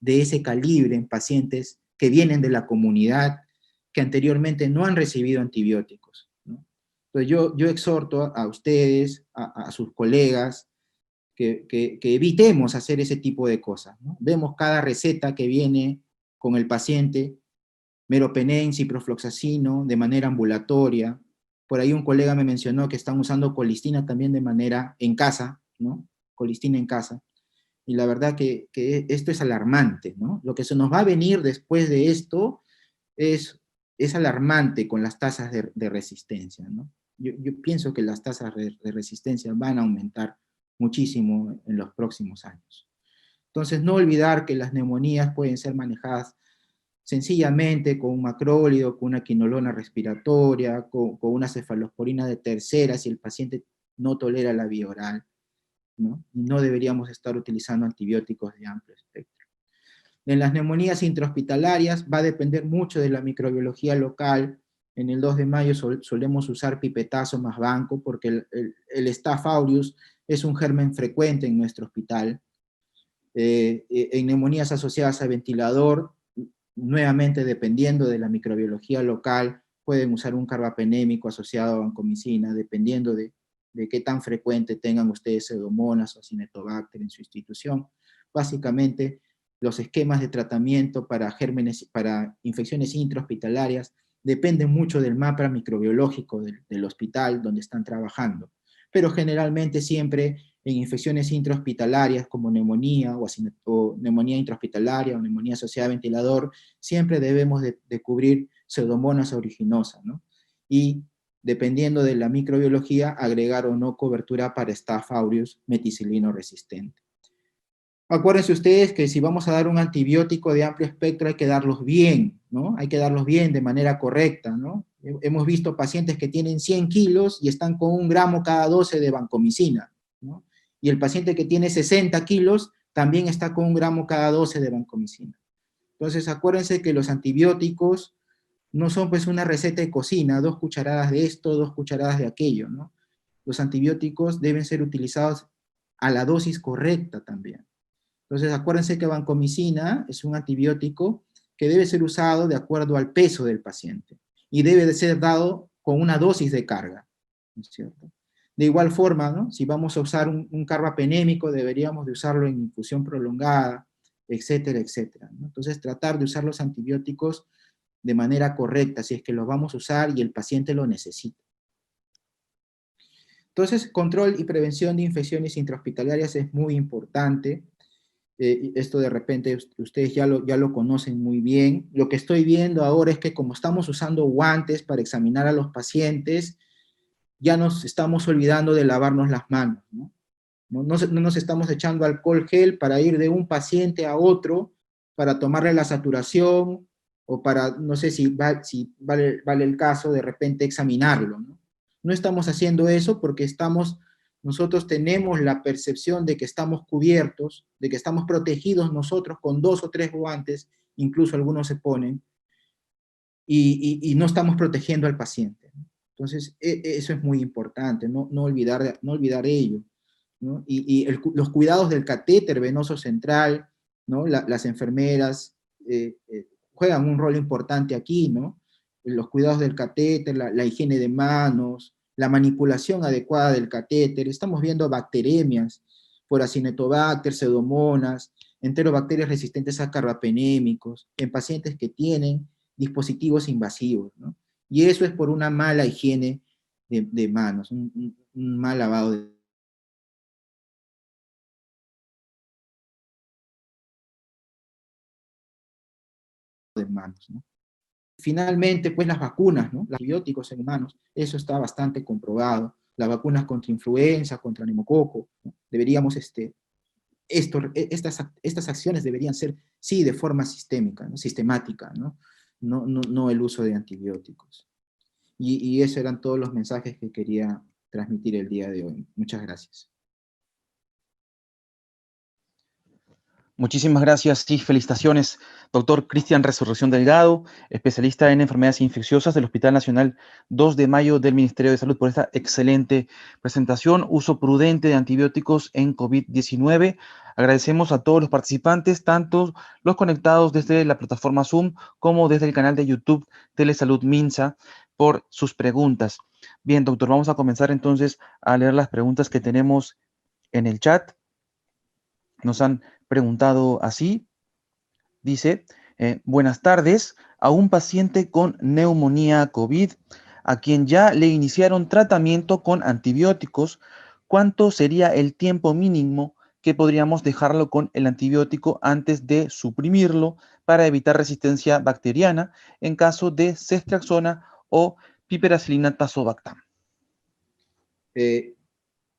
ese calibre en pacientes que vienen de la comunidad, que anteriormente no han recibido antibióticos, ¿no? Entonces yo exhorto a ustedes, a sus colegas, que evitemos hacer ese tipo de cosas, ¿no? Vemos cada receta que viene con el paciente, meropenem, ciprofloxacino, de manera ambulatoria. Por ahí un colega me mencionó que están usando colistina también de manera en casa, ¿no? Colistina en casa. Y la verdad que esto es alarmante, ¿no? Lo que se nos va a venir después de esto es alarmante con las tasas de resistencia, ¿no? Yo pienso que las tasas de resistencia van a aumentar muchísimo en los próximos años. Entonces, no olvidar que las neumonías pueden ser manejadas sencillamente con un macrólido, con una quinolona respiratoria, con una cefalosporina de tercera si el paciente no tolera la vía oral, ¿no? Y no deberíamos estar utilizando antibióticos de amplio espectro. En las neumonías intrahospitalarias va a depender mucho de la microbiología local. En el 2 de mayo solemos usar pipetazo más banco porque el Staph aureus es un germen frecuente en nuestro hospital. En neumonías asociadas a ventilador, nuevamente dependiendo de la microbiología local, pueden usar un carbapenémico asociado a vancomicina, dependiendo de qué tan frecuente tengan ustedes pseudomonas o acinetobacter en su institución. Básicamente, los esquemas de tratamiento para para infecciones intrahospitalarias dependen mucho del mapa microbiológico del hospital donde están trabajando, pero generalmente siempre en infecciones intrahospitalarias como neumonía o neumonía intrahospitalaria o neumonía asociada a ventilador, siempre debemos de cubrir pseudomonas aeruginosa, ¿no? Y dependiendo de la microbiología, agregar o no cobertura para Staph aureus meticilino resistente. Acuérdense ustedes que si vamos a dar un antibiótico de amplio espectro hay que darlos bien, ¿no? Hay que darlos bien de manera correcta, ¿no? Hemos visto pacientes que tienen 100 kilos y están con 1 gramo cada 12 de vancomicina, ¿no? Y el paciente que tiene 60 kilos también está con 1 gramo cada 12 de vancomicina. Entonces acuérdense que los antibióticos no son pues una receta de cocina, 2 cucharadas de esto, 2 cucharadas de aquello, ¿no? Los antibióticos deben ser utilizados a la dosis correcta también. Entonces, acuérdense que vancomicina es un antibiótico que debe ser usado de acuerdo al peso del paciente y debe de ser dado con una dosis de carga, ¿no es cierto? De igual forma, ¿no? Si vamos a usar un carbapenémico, deberíamos de usarlo en infusión prolongada, etcétera, etcétera, ¿no? Entonces, tratar de usar los antibióticos de manera correcta, si es que los vamos a usar y el paciente lo necesita. Entonces, control y prevención de infecciones intrahospitalarias es muy importante. Esto de repente ustedes ya lo conocen muy bien. Lo que estoy viendo ahora es que como estamos usando guantes para examinar a los pacientes, ya nos estamos olvidando de lavarnos las manos, ¿no? No nos estamos echando alcohol gel para ir de un paciente a otro, para tomarle la saturación, o para, no sé si vale el caso de repente examinarlo, ¿no? No estamos haciendo eso porque nosotros tenemos la percepción de que estamos cubiertos, de que estamos protegidos nosotros con 2 o 3 guantes, incluso algunos se ponen, y no estamos protegiendo al paciente, ¿no? Entonces, eso es muy importante, no olvidar ello, ¿no? Los cuidados del catéter venoso central, ¿no? Las enfermeras juegan un rol importante aquí, ¿no? Los cuidados del catéter, la higiene de manos, la manipulación adecuada del catéter. Estamos viendo bacteremias, por Acinetobacter, Pseudomonas, enterobacterias resistentes a carbapenémicos, en pacientes que tienen dispositivos invasivos, ¿no? Y eso es por una mala higiene de manos, un mal lavado de manos, ¿no? Finalmente, pues las vacunas, ¿no? Los antibióticos en humanos, eso está bastante comprobado. Las vacunas contra influenza, contra neumococo, ¿no? Deberíamos, estas acciones deberían ser, sí, de forma sistémica, ¿no? Sistemática, ¿no? No el uso de antibióticos. Y esos eran todos los mensajes que quería transmitir el día de hoy. Muchas gracias. Muchísimas gracias, sí, felicitaciones, doctor Cristian Resurrección Delgado, especialista en enfermedades infecciosas del Hospital Nacional 2 de Mayo del Ministerio de Salud, por esta excelente presentación. Uso prudente de antibióticos en COVID-19. Agradecemos a todos los participantes, tanto los conectados desde la plataforma Zoom como desde el canal de YouTube Telesalud Minsa, por sus preguntas. Bien, doctor, vamos a comenzar entonces a leer las preguntas que tenemos en el chat. Nos han preguntado así, dice, buenas tardes, a un paciente con neumonía COVID, a quien ya le iniciaron tratamiento con antibióticos, ¿cuánto sería el tiempo mínimo que podríamos dejarlo con el antibiótico antes de suprimirlo para evitar resistencia bacteriana en caso de ceftriaxona o piperacilina tazobactam?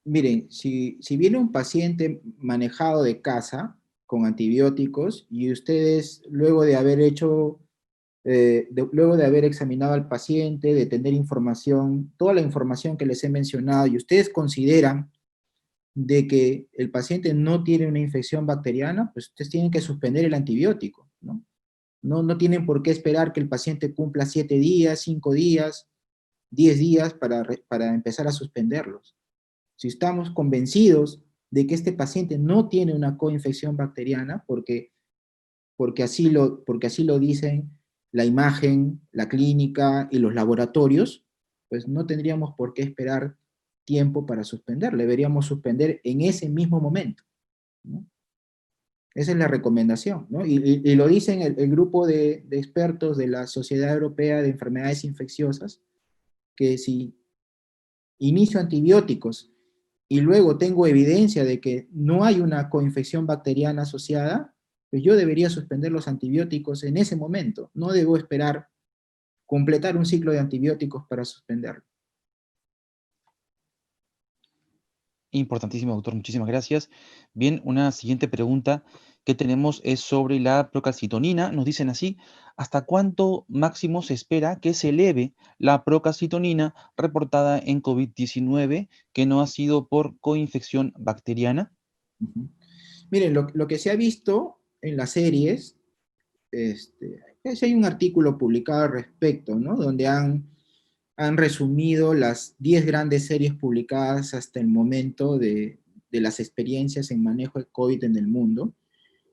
Miren, si viene un paciente manejado de casa con antibióticos y ustedes luego de haber luego de haber examinado al paciente, de tener información, toda la información que les he mencionado, y ustedes consideran de que el paciente no tiene una infección bacteriana, pues ustedes tienen que suspender el antibiótico, ¿no? No tienen por qué esperar que el paciente cumpla 7 días, 5 días, 10 días para empezar a suspenderlos. Si estamos convencidos de que este paciente no tiene una coinfección bacteriana, porque así lo dicen la imagen, la clínica y los laboratorios, pues no tendríamos por qué esperar tiempo para suspender. Deberíamos suspender en ese mismo momento, ¿no? Esa es la recomendación, ¿no? Y lo dicen el grupo de expertos de la Sociedad Europea de Enfermedades Infecciosas, que si inicio antibióticos y luego tengo evidencia de que no hay una coinfección bacteriana asociada, pues yo debería suspender los antibióticos en ese momento. No debo esperar completar un ciclo de antibióticos para suspenderlo. Importantísimo, doctor. Muchísimas gracias. Bien, una siguiente pregunta que tenemos es sobre la procalcitonina. Nos dicen así, ¿hasta cuánto máximo se espera que se eleve la procalcitonina reportada en COVID-19 que no ha sido por coinfección bacteriana? Miren, lo que se ha visto en las series, hay un artículo publicado al respecto, ¿no? Donde han resumido las 10 grandes series publicadas hasta el momento de las experiencias en manejo de COVID en el mundo.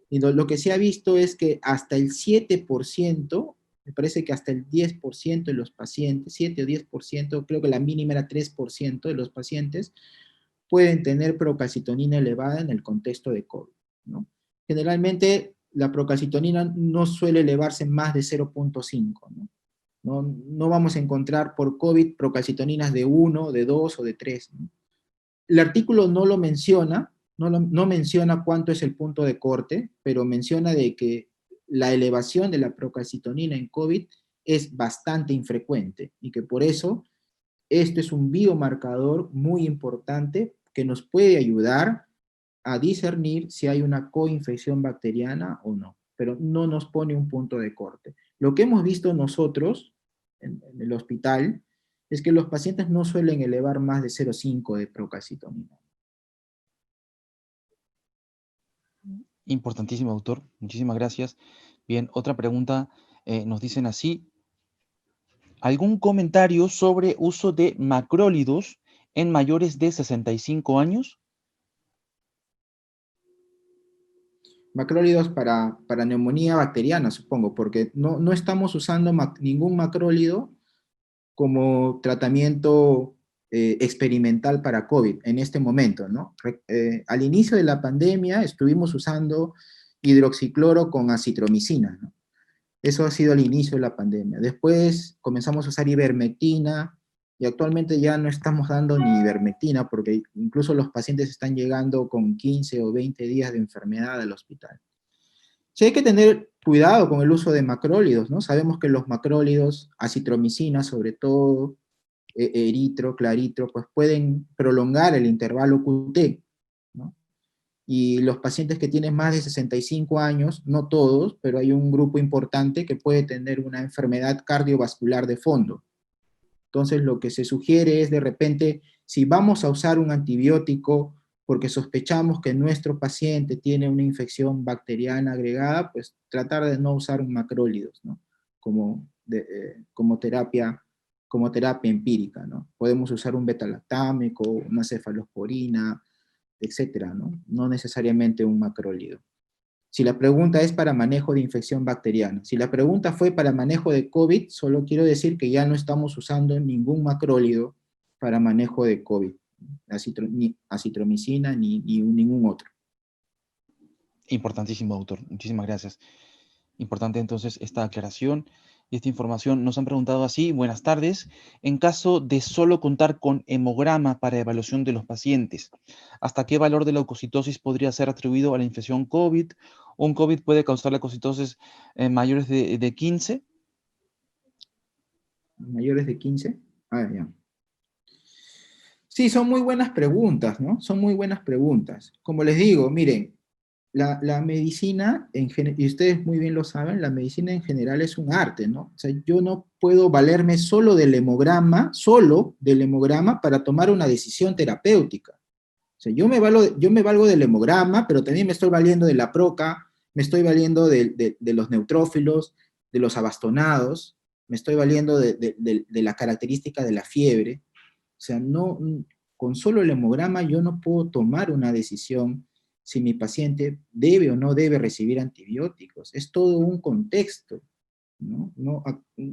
Y lo que se ha visto es que hasta el 7%, me parece que hasta el 10% de los pacientes, 7 o 10%, creo que la mínima era 3% de los pacientes, pueden tener procalcitonina elevada en el contexto de COVID, ¿no? Generalmente la procalcitonina no suele elevarse más de 0,5, ¿no? No vamos a encontrar por COVID procalcitoninas de 1, de 2 o de 3, ¿no? El artículo no lo menciona, no menciona cuánto es el punto de corte, pero menciona de que la elevación de la procalcitonina en COVID es bastante infrecuente y que por eso esto es un biomarcador muy importante que nos puede ayudar a discernir si hay una coinfección bacteriana o no, pero no nos pone un punto de corte. Lo que hemos visto nosotros en el hospital es que los pacientes no suelen elevar más de 0,5 de procalcitonina. Importantísimo, doctor. Muchísimas gracias. Bien, otra pregunta. Nos dicen así: ¿algún comentario sobre uso de macrólidos en mayores de 65 años? Macrólidos para neumonía bacteriana, supongo, porque no estamos usando ningún macrólido como tratamiento experimental para COVID en este momento, ¿no? Al inicio de la pandemia estuvimos usando hidroxicloro con acitromicina, ¿no? Eso ha sido al inicio de la pandemia. Después comenzamos a usar ivermectina y actualmente ya no estamos dando ni ivermectina porque incluso los pacientes están llegando con 15 o 20 días de enfermedad al hospital. Sí hay que tener cuidado con el uso de macrólidos, ¿no? Sabemos que los macrólidos, acitromicina sobre todo, eritro, claritro, pues pueden prolongar el intervalo QT, ¿no? Y los pacientes que tienen más de 65 años, no todos, pero hay un grupo importante que puede tener una enfermedad cardiovascular de fondo. Entonces lo que se sugiere es de repente, si vamos a usar un antibiótico porque sospechamos que nuestro paciente tiene una infección bacteriana agregada, pues tratar de no usar un macrólidos, ¿no? Como terapia empírica, ¿no? Podemos usar un betalactámico, una cefalosporina, etcétera, ¿no? No necesariamente un macrólido. Si la pregunta es para manejo de infección bacteriana, si la pregunta fue para manejo de COVID, solo quiero decir que ya no estamos usando ningún macrólido para manejo de COVID, ni acitromicina ni ningún otro. Importantísimo, doctor. Muchísimas gracias. Importante entonces esta aclaración y esta información. Nos han preguntado así: buenas tardes. En caso de solo contar con hemograma para evaluación de los pacientes, ¿hasta qué valor de leucocitosis podría ser atribuido a la infección COVID? ¿Un COVID puede causar leucocitosis mayores de 15? ¿Mayores de 15? Ah, ya. Sí, son muy buenas preguntas, ¿no? Son muy buenas preguntas. Como les digo, miren, la medicina, y ustedes muy bien lo saben, la medicina en general es un arte, ¿no? O sea, yo no puedo valerme solo del hemograma para tomar una decisión terapéutica. O sea, yo me valgo del hemograma, pero también me estoy valiendo de la proca, me estoy valiendo de los neutrófilos, de los abastonados, me estoy valiendo de la característica de la fiebre. O sea, con solo el hemograma yo no puedo tomar una decisión si mi paciente debe o no debe recibir antibióticos. Es todo un contexto, ¿no?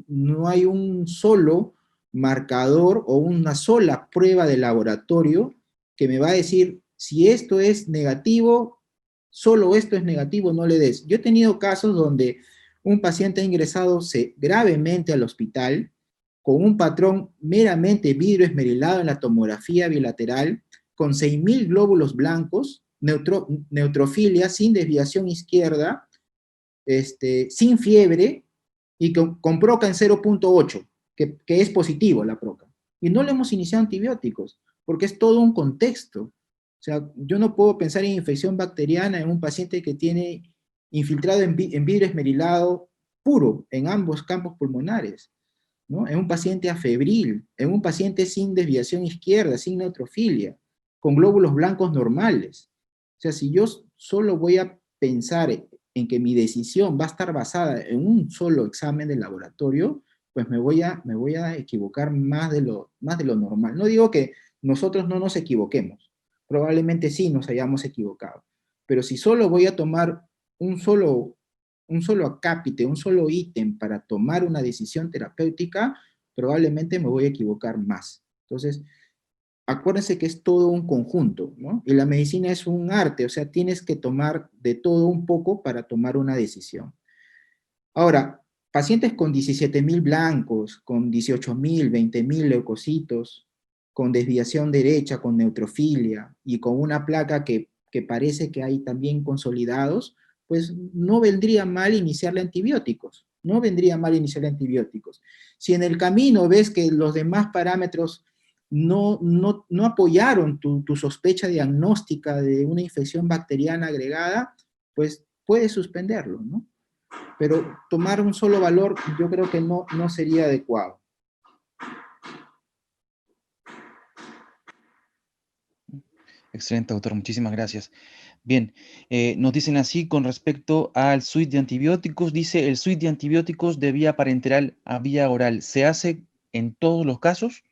No hay un solo marcador o una sola prueba de laboratorio que me va a decir si esto es negativo, solo esto es negativo, no le des. Yo he tenido casos donde un paciente ha ingresado gravemente al hospital con un patrón meramente vidrio esmerilado en la tomografía bilateral, con 6.000 glóbulos blancos, neutrofilia sin desviación izquierda, sin fiebre y con proca en 0,8, que es positivo la proca. Y no le hemos iniciado antibióticos, porque es todo un contexto. O sea, yo no puedo pensar en infección bacteriana en un paciente que tiene infiltrado en vidrio esmerilado puro en ambos campos pulmonares, ¿no? En un paciente afebril, en un paciente sin desviación izquierda, sin neutrofilia, con glóbulos blancos normales. O sea, si yo solo voy a pensar en que mi decisión va a estar basada en un solo examen de laboratorio, pues me voy a equivocar más de lo normal. No digo que nosotros no nos equivoquemos, probablemente sí nos hayamos equivocado, pero si solo voy a tomar un solo acápite, un solo ítem para tomar una decisión terapéutica, probablemente me voy a equivocar más. Entonces, acuérdense que es todo un conjunto, ¿no? Y la medicina es un arte, o sea, tienes que tomar de todo un poco para tomar una decisión. Ahora, pacientes con 17.000 blancos, con 18.000, 20.000 leucocitos, con desviación derecha, con neutrofilia y con una placa que parece que hay también consolidados, pues no vendría mal iniciarle antibióticos, no vendría mal iniciarle antibióticos. Si en el camino ves que los demás parámetros no apoyaron tu sospecha diagnóstica de una infección bacteriana agregada, pues puedes suspenderlo, ¿no? Pero tomar un solo valor yo creo que no sería adecuado. Excelente, doctor, muchísimas gracias. Bien, nos dicen así con respecto al suite de antibióticos, dice, el suite de antibióticos de vía parenteral a vía oral, ¿se hace en todos los casos?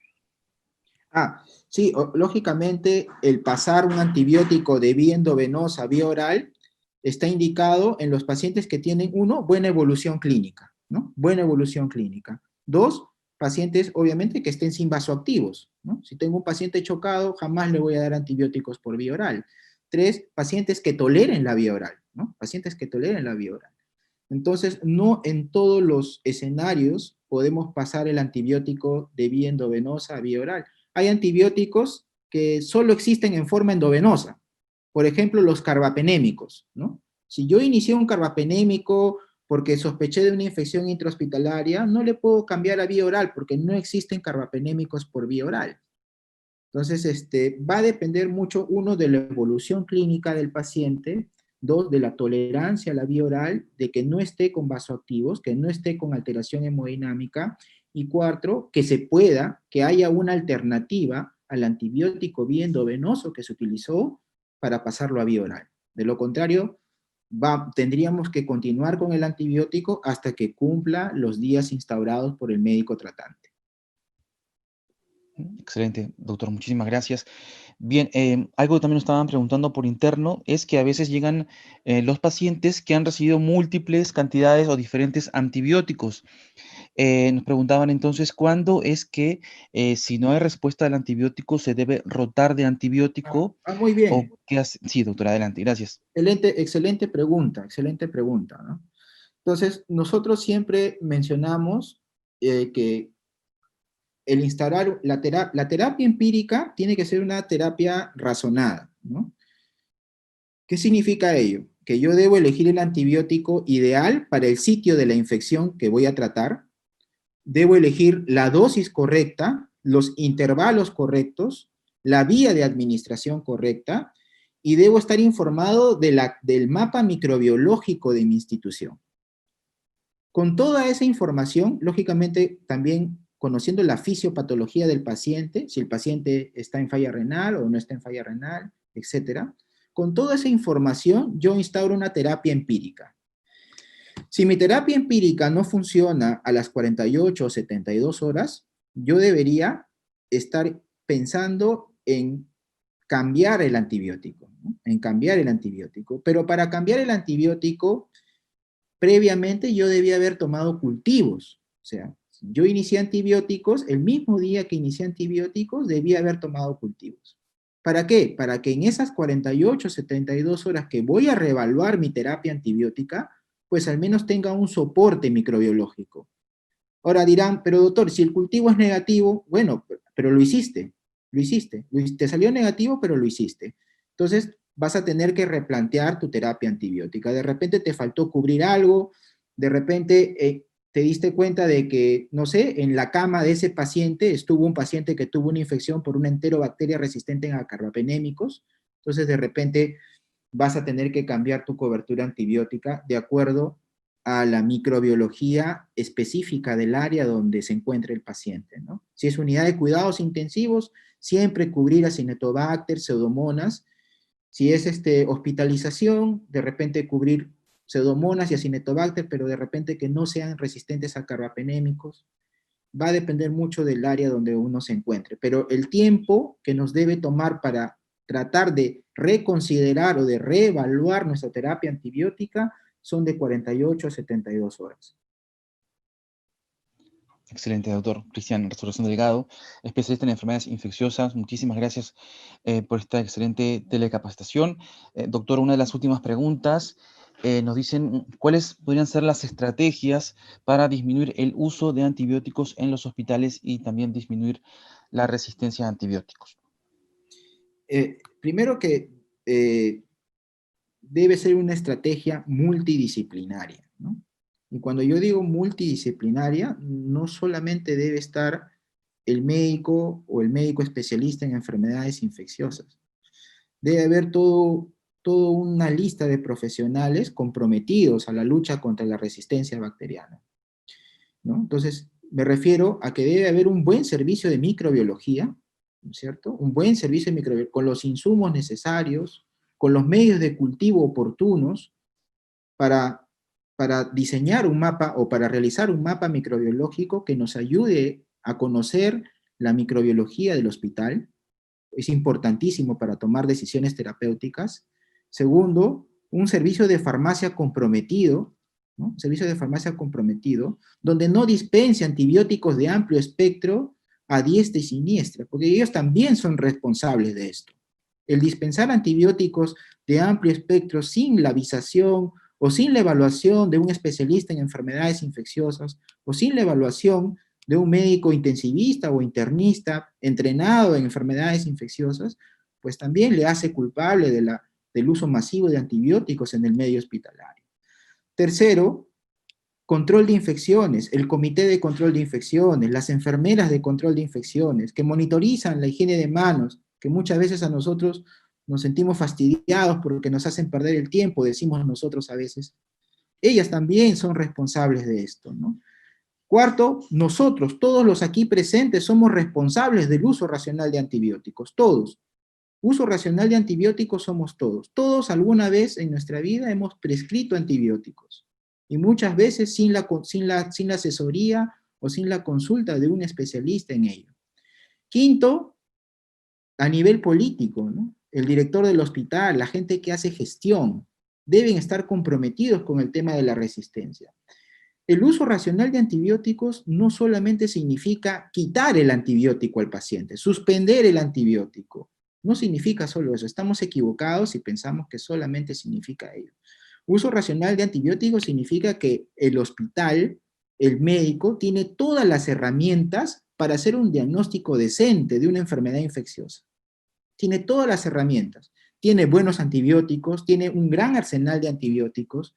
Sí, lógicamente el pasar un antibiótico de vía endovenosa a vía oral está indicado en los pacientes que tienen, uno, buena evolución clínica, ¿no? Buena evolución clínica. Dos, pacientes, obviamente, que estén sin vasoactivos, ¿no? Si tengo un paciente chocado, jamás le voy a dar antibióticos por vía oral. Tres, pacientes que toleren la vía oral, ¿no? Pacientes que toleren la vía oral. Entonces, no en todos los escenarios podemos pasar el antibiótico de vía endovenosa a vía oral. Hay antibióticos que solo existen en forma endovenosa. Por ejemplo, los carbapenémicos, ¿no? Si yo inicié un carbapenémico porque sospeché de una infección intrahospitalaria, no le puedo cambiar a vía oral porque no existen carbapenémicos por vía oral. Entonces, va a depender mucho, uno, de la evolución clínica del paciente, dos, de la tolerancia a la vía oral, de que no esté con vasoactivos, que no esté con alteración hemodinámica, y cuatro, que se pueda, que haya una alternativa al antibiótico vía endovenoso que se utilizó para pasarlo a vía oral. De lo contrario, tendríamos que continuar con el antibiótico hasta que cumpla los días instaurados por el médico tratante. Excelente, doctor, muchísimas gracias. Bien, algo que también nos estaban preguntando por interno es que a veces llegan los pacientes que han recibido múltiples cantidades o diferentes antibióticos. Nos preguntaban entonces cuándo es que si no hay respuesta al antibiótico se debe rotar de antibiótico Muy bien. o qué hace. Sí, doctor, adelante, gracias. Excelente pregunta, ¿no? Entonces, nosotros siempre mencionamos que el instaurar la terapia empírica tiene que ser una terapia razonada, ¿no? ¿Qué significa ello? Que yo debo elegir el antibiótico ideal para el sitio de la infección que voy a tratar, debo elegir la dosis correcta, los intervalos correctos, la vía de administración correcta, y debo estar informado del mapa microbiológico de mi institución. Con toda esa información, lógicamente también conociendo la fisiopatología del paciente, si el paciente está en falla renal o no está en falla renal, etcétera. Con toda esa información, yo instauro una terapia empírica. Si mi terapia empírica no funciona a las 48 o 72 horas, yo debería estar pensando en cambiar el antibiótico, ¿no? En cambiar el antibiótico. Pero para cambiar el antibiótico, previamente yo debía haber tomado cultivos. O sea, yo inicié antibióticos, el mismo día que inicié antibióticos, debía haber tomado cultivos. ¿Para qué? Para que en esas 48, 72 horas que voy a reevaluar mi terapia antibiótica, pues al menos tenga un soporte microbiológico. Ahora dirán, pero doctor, si el cultivo es negativo, bueno, pero lo hiciste, te salió negativo, pero lo hiciste. Entonces vas a tener que replantear tu terapia antibiótica. De repente te faltó cubrir algo, de repente te diste cuenta de que, no sé, en la cama de ese paciente estuvo un paciente que tuvo una infección por una enterobacteria resistente a carbapenémicos, entonces de repente vas a tener que cambiar tu cobertura antibiótica de acuerdo a la microbiología específica del área donde se encuentre el paciente, ¿no? Si es unidad de cuidados intensivos, siempre cubrir Acinetobacter, Pseudomonas. Si es hospitalización, de repente cubrir Pseudomonas y Acinetobacter, pero de repente que no sean resistentes a carbapenémicos. Va a depender mucho del área donde uno se encuentre, pero el tiempo que nos debe tomar para tratar de reconsiderar o de reevaluar nuestra terapia antibiótica son de 48 a 72 horas. Excelente, doctor Cristian Resurrección Delgado, especialista en enfermedades infecciosas. Muchísimas gracias por esta excelente telecapacitación. Doctor, una de las últimas preguntas. Nos dicen cuáles podrían ser las estrategias para disminuir el uso de antibióticos en los hospitales y también disminuir la resistencia a antibióticos. Primero que debe ser una estrategia multidisciplinaria, ¿no? Y cuando yo digo multidisciplinaria, no solamente debe estar el médico o el médico especialista en enfermedades infecciosas. Debe haber toda una lista de profesionales comprometidos a la lucha contra la resistencia bacteriana, ¿no? Entonces, me refiero a que debe haber un buen servicio de microbiología, ¿no es cierto? Un buen servicio de microbiología con los insumos necesarios, con los medios de cultivo oportunos para, para diseñar un mapa o para realizar un mapa microbiológico que nos ayude a conocer la microbiología del hospital. Es importantísimo para tomar decisiones terapéuticas. Segundo, un servicio de farmacia comprometido, ¿no? Un servicio de farmacia comprometido, donde no dispense antibióticos de amplio espectro a diestra y siniestra, porque ellos también son responsables de esto. El dispensar antibióticos de amplio espectro sin la avisación o sin la evaluación de un especialista en enfermedades infecciosas o sin la evaluación de un médico intensivista o internista entrenado en enfermedades infecciosas, pues también le hace culpable del uso masivo de antibióticos en el medio hospitalario. Tercero, control de infecciones, el comité de control de infecciones, las enfermeras de control de infecciones, que monitorizan la higiene de manos, que muchas veces a nosotros nos sentimos fastidiados porque nos hacen perder el tiempo, decimos nosotros a veces. Ellas también son responsables de esto, ¿no? Cuarto, nosotros, todos los aquí presentes, somos responsables del uso racional de antibióticos, todos. Uso racional de antibióticos somos todos. Todos alguna vez en nuestra vida hemos prescrito antibióticos. Y muchas veces sin la asesoría o sin la consulta de un especialista en ello. Quinto, a nivel político, ¿no? El director del hospital, la gente que hace gestión, deben estar comprometidos con el tema de la resistencia. El uso racional de antibióticos no solamente significa quitar el antibiótico al paciente, suspender el antibiótico. No significa solo eso. Estamos equivocados si pensamos que solamente significa ello. Uso racional de antibióticos significa que el hospital, el médico, tiene todas las herramientas para hacer un diagnóstico decente de una enfermedad infecciosa. Tiene todas las herramientas. Tiene buenos antibióticos, tiene un gran arsenal de antibióticos,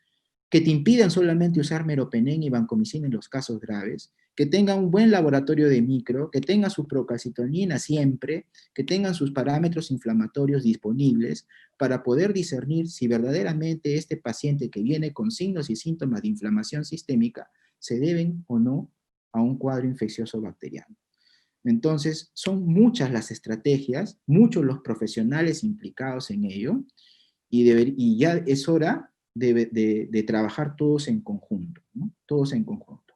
que te impidan solamente usar meropenem y vancomicina en los casos graves, que tenga un buen laboratorio de micro, que tenga su procalcitonina siempre, que tengan sus parámetros inflamatorios disponibles para poder discernir si verdaderamente este paciente que viene con signos y síntomas de inflamación sistémica se deben o no a un cuadro infeccioso bacteriano. Entonces, son muchas las estrategias, muchos los profesionales implicados en ello, y ya es hora de trabajar todos en conjunto, ¿no? Todos en conjunto.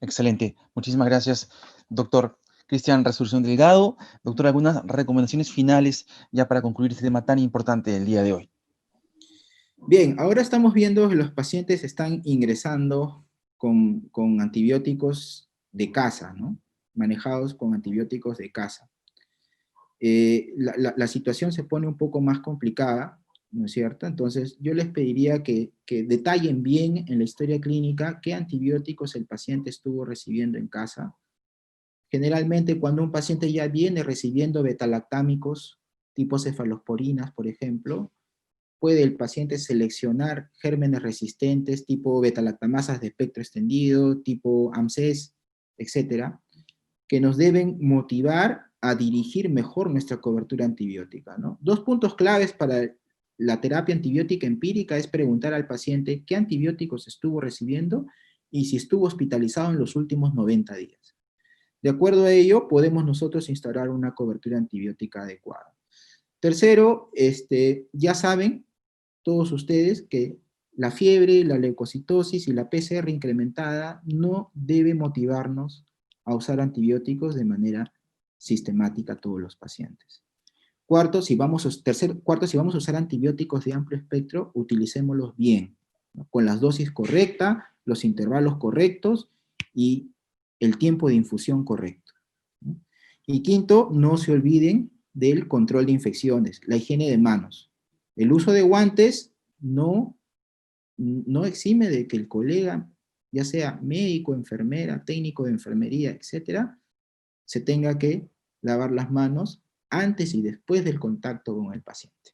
Excelente. Muchísimas gracias, doctor Cristian Resurrección Delgado. Doctor, algunas recomendaciones finales ya para concluir este tema tan importante del día de hoy. Bien, ahora estamos viendo que los pacientes están ingresando con antibióticos de casa, ¿no? Manejados con antibióticos de casa. La situación se pone un poco más complicada, ¿no es cierto? Entonces, yo les pediría que detallen bien en la historia clínica qué antibióticos el paciente estuvo recibiendo en casa. Generalmente, cuando un paciente ya viene recibiendo betalactámicos, tipo cefalosporinas, por ejemplo, puede el paciente seleccionar gérmenes resistentes, tipo betalactamasas de espectro extendido, tipo AMSES, etcétera, que nos deben motivar a dirigir mejor nuestra cobertura antibiótica, ¿no? Dos puntos claves para la terapia antibiótica empírica es preguntar al paciente qué antibióticos estuvo recibiendo y si estuvo hospitalizado en los últimos 90 días. De acuerdo a ello, podemos nosotros instaurar una cobertura antibiótica adecuada. Tercero, ya saben todos ustedes que la fiebre, la leucocitosis y la PCR incrementada no debe motivarnos a usar antibióticos de manera sistemática a todos los pacientes. Cuarto, si vamos a usar antibióticos de amplio espectro, utilicémoslos bien, ¿no? Con las dosis correctas, los intervalos correctos y el tiempo de infusión correcto, ¿no? Y quinto, no se olviden del control de infecciones, la higiene de manos. El uso de guantes no exime de que el colega, ya sea médico, enfermera, técnico de enfermería, etcétera, se tenga que lavar las manos antes y después del contacto con el paciente.